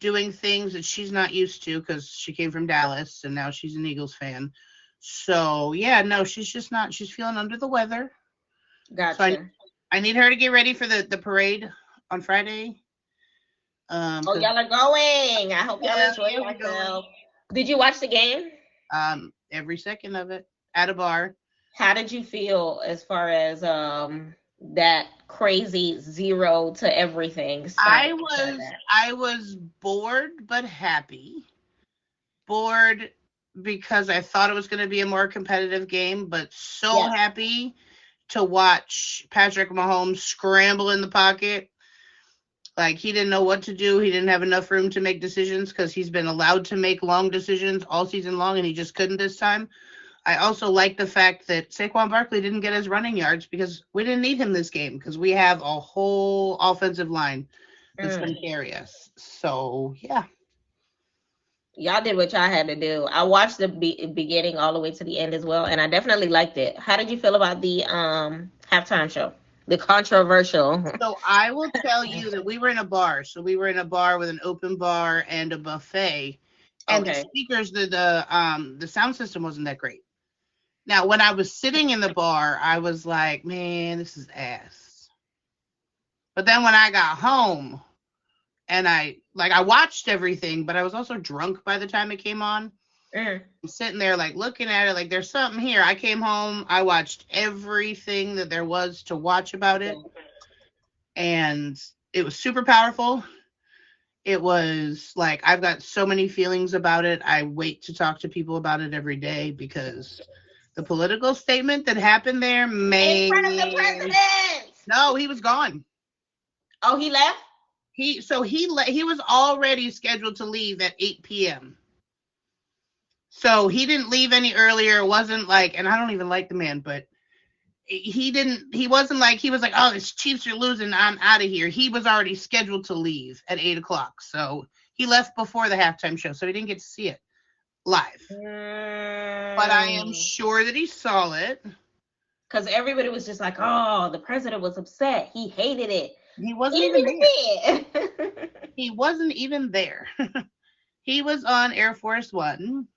Speaker 2: doing things that she's not used to because she came from Dallas and now she's an Eagles fan. So, yeah, no, she's just not. She's feeling under the weather. So
Speaker 1: Gotcha.
Speaker 2: I need her to get ready for the parade on Friday.
Speaker 1: Oh,
Speaker 2: 'Cause
Speaker 1: y'all are going. I hope y'all enjoy
Speaker 2: yeah, we're going.
Speaker 1: yourself. Did you watch the game?
Speaker 2: Every second of it at a bar.
Speaker 1: How did you feel as far as that crazy 0 to everything start
Speaker 2: I
Speaker 1: to
Speaker 2: was
Speaker 1: that?
Speaker 2: I was bored but happy. Bored because I thought it was going to be a more competitive game, but so
Speaker 1: Yeah.
Speaker 2: happy to watch Patrick Mahomes scramble in the pocket. Like he didn't know what to do. He didn't have enough room to make decisions because he's been allowed to make long decisions all season long, and he just couldn't this time. I also like the fact that Saquon Barkley didn't get his running yards because we didn't need him this game because we have a whole offensive line that's going
Speaker 1: Mm.
Speaker 2: to carry us. So, yeah.
Speaker 1: Y'all did what y'all had to do. I watched the beginning all the way to the end as well, and I definitely liked it. How did you feel about the halftime show? The controversial.
Speaker 2: So I will tell you that we were in a bar. So we were in a bar with an open bar and a buffet, and the
Speaker 1: Okay.
Speaker 2: speakers, the sound system wasn't that great. Now, when I was sitting in the bar, I was like, man, this is ass. But then when I got home and I watched everything, but I was also drunk by the time it came on.
Speaker 1: Mm.
Speaker 2: I'm sitting there like looking at it like there's something here. I came home, I watched everything that there was to watch about it, and it was super powerful. It was like I've got so many feelings about it. I wait to talk to people about it every day because the political statement that happened there,
Speaker 1: In front of the
Speaker 2: man.
Speaker 1: president.
Speaker 2: No, he was gone.
Speaker 1: Oh, he left?
Speaker 2: He was already scheduled to leave at 8 p.m. So he didn't leave any earlier. It wasn't like, and I don't even like the man, but he wasn't like, he was like, oh, the Chiefs are losing, I'm out of here. He was already scheduled to leave at 8 o'clock. So he left before the halftime show. So he didn't get to see it live. But I am
Speaker 1: Mm.
Speaker 2: sure that he saw it.
Speaker 1: Because everybody was just like, oh, the president was upset. He hated it.
Speaker 2: He wasn't
Speaker 1: He
Speaker 2: even there.
Speaker 1: did.
Speaker 2: He wasn't even there. He was on Air Force One.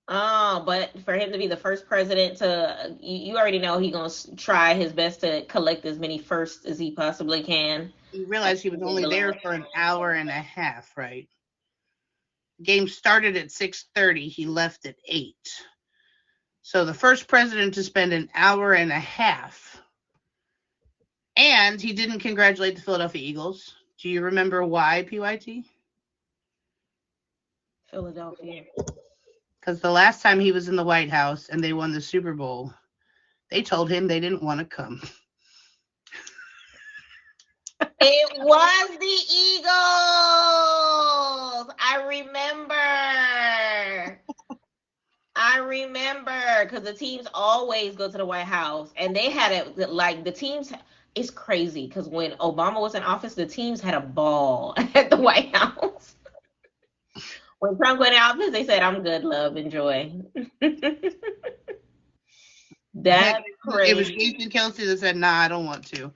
Speaker 1: Oh, but for him to be the first president to, you already know he gonna try his best to collect as many firsts as he possibly can.
Speaker 2: He realized he was only there for an hour and a half, right? Game started at 6:30. He left at 8. So the first president to spend an hour and a half. And he didn't congratulate the Philadelphia Eagles. Do you remember why, PYT?
Speaker 1: Philadelphia.
Speaker 2: Because the last time he was in the White House and they won the Super Bowl, they told him they didn't want to come.
Speaker 1: It was the Eagles. I remember because the teams always go to the White House, and they had it like the teams. It's crazy because when Obama was in office, the teams had a ball at the White House. When Trump went in office, they said, "I'm good, love, enjoy." That's
Speaker 2: It was
Speaker 1: crazy.
Speaker 2: Jason Kelsey that said, "Nah, I don't want to."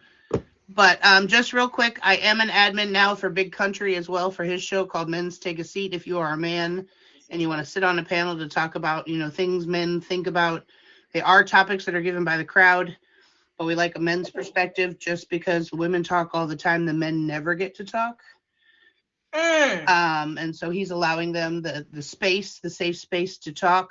Speaker 2: But just real quick, I am an admin now for Big Country as well for his show called Men's Take a Seat. If you are a man and you want to sit on a panel to talk about, things men think about, they are topics that are given by the crowd, but we like a men's perspective just because women talk all the time, the men never get to talk. And so he's allowing them the safe space to talk,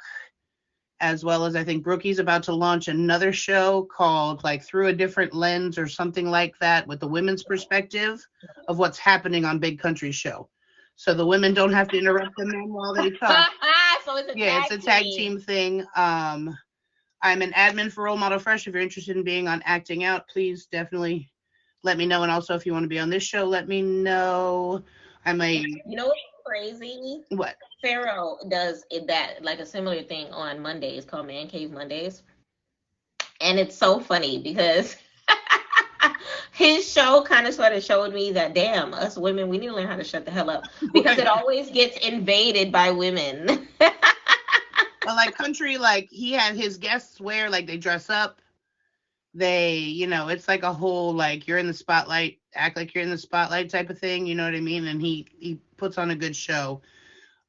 Speaker 2: as well as I think Brookie's about to launch another show called like Through a Different Lens or something like that with the women's perspective of what's happening on Big Country's show. So the women don't have to interrupt the men while they talk.
Speaker 1: So it's a
Speaker 2: it's a tag team thing. I'm an admin for Role Model Fresh. If you're interested in being on Acting Out, please definitely let me know. And also if you want to be on this show, let me know.
Speaker 1: You know what's crazy?
Speaker 2: What?
Speaker 1: Pharaoh does that like a similar thing on Mondays called Man Cave Mondays. And it's so funny because his show kind of sort of showed me that damn, us women, we need to learn how to shut the hell up because it always gets invaded by women.
Speaker 2: But like Country, like he had his guests wear, like they dress up. They, it's like a whole like you're in the spotlight, act like you're in the spotlight type of thing, you know what I mean? And he puts on a good show.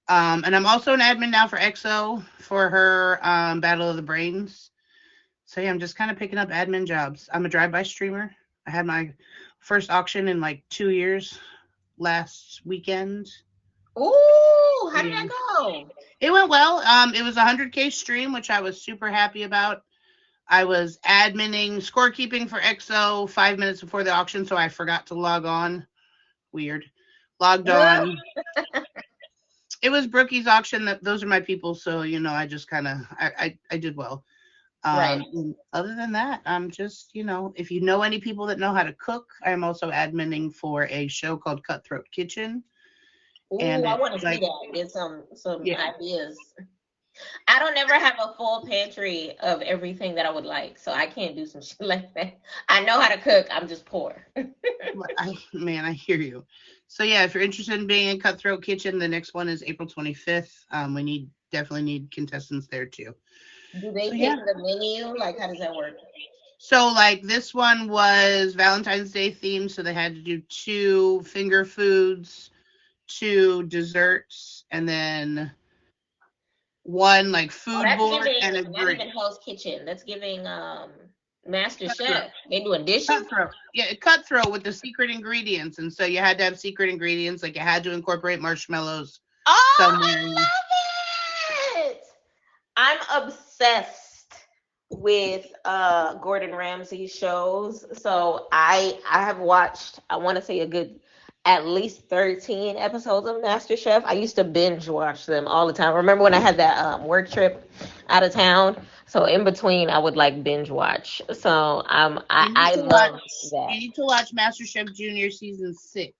Speaker 2: And I'm also an admin now for EXO for her Battle of the Brains. So yeah, I'm just kind of picking up admin jobs. I'm a drive-by streamer. I had my first auction in like 2 years last weekend.
Speaker 1: Ooh, how did that go?
Speaker 2: It went well. It was a 100K stream, which I was super happy about. I was adminning scorekeeping for EXO 5 minutes before the auction, so I forgot to log on. Weird. Logged on. It was Brookie's auction. Those are my people, so I just kind of I did well.
Speaker 1: Right.
Speaker 2: Other than that, I'm just if you know any people that know how to cook, I'm also adminning for a show called Cutthroat Kitchen.
Speaker 1: Ooh,
Speaker 2: and
Speaker 1: I want to see that. Get some ideas. I don't ever have a full pantry of everything that I would like, so I can't do some shit like that. I know how to cook. I'm just poor.
Speaker 2: I hear you. So yeah, if you're interested in being in Cutthroat Kitchen, the next one is April 25th. We definitely need contestants there too.
Speaker 1: Do they pick the menu? Like, how does that work?
Speaker 2: So like this one was Valentine's Day themed, so they had to do 2 finger foods, 2 desserts, and then 1 like food board and a drink.
Speaker 1: That's giving Hell's Kitchen. That's giving Master Chef. They doing dishes.
Speaker 2: Cutthroat. Yeah, Cutthroat with the secret ingredients, and so you had to have secret ingredients. Like you had to incorporate marshmallows.
Speaker 1: Oh, I love it! I'm obsessed with Gordon Ramsay's shows. So I have watched, I want to say a good at least 13 episodes of MasterChef. I used to binge watch them all the time. Remember when I had that work trip out of town? So in between, I would like binge watch. So I love that.
Speaker 2: You need to watch MasterChef Junior season 6.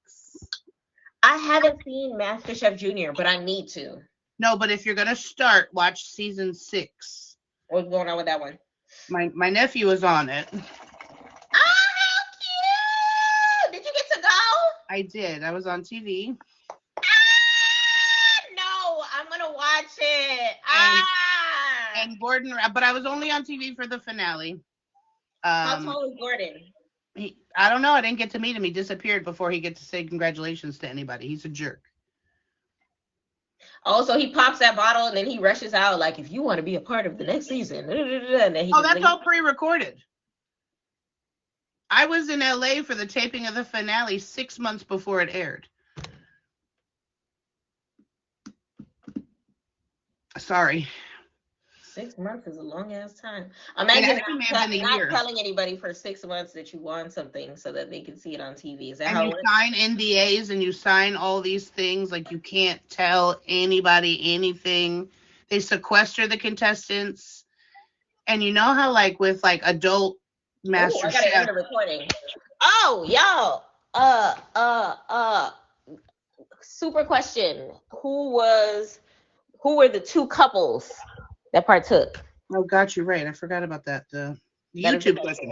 Speaker 1: I haven't seen MasterChef Junior, but I need to.
Speaker 2: No, but if you're gonna start, watch season 6.
Speaker 1: What's going on with that one?
Speaker 2: My nephew is on it. I did. I was on TV.
Speaker 1: No, I'm gonna watch it.
Speaker 2: And Gordon, but I was only on TV for the finale.
Speaker 1: How tall is Gordon?
Speaker 2: I don't know. I didn't get to meet him. He disappeared before he gets to say congratulations to anybody. He's a jerk.
Speaker 1: Oh, so he pops that bottle and then he rushes out like, if you want to be a part of the next season. And then
Speaker 2: that's all pre-recorded. I was in LA for the taping of the finale 6 months before it aired. Sorry.
Speaker 1: 6 months is a long ass time. Imagine not telling anybody for 6 months that you won something so that they can see it on TV. Is that how it works?
Speaker 2: And you sign NDAs and you sign all these things, like you can't tell anybody anything. They sequester the contestants. And you know how like with like adult MasterChef.
Speaker 1: I gotta end the recording. Oh, y'all. Super question. Who were the two couples that partook?
Speaker 2: Oh, got you right. I forgot about that. The
Speaker 1: That is the
Speaker 2: YouTube question.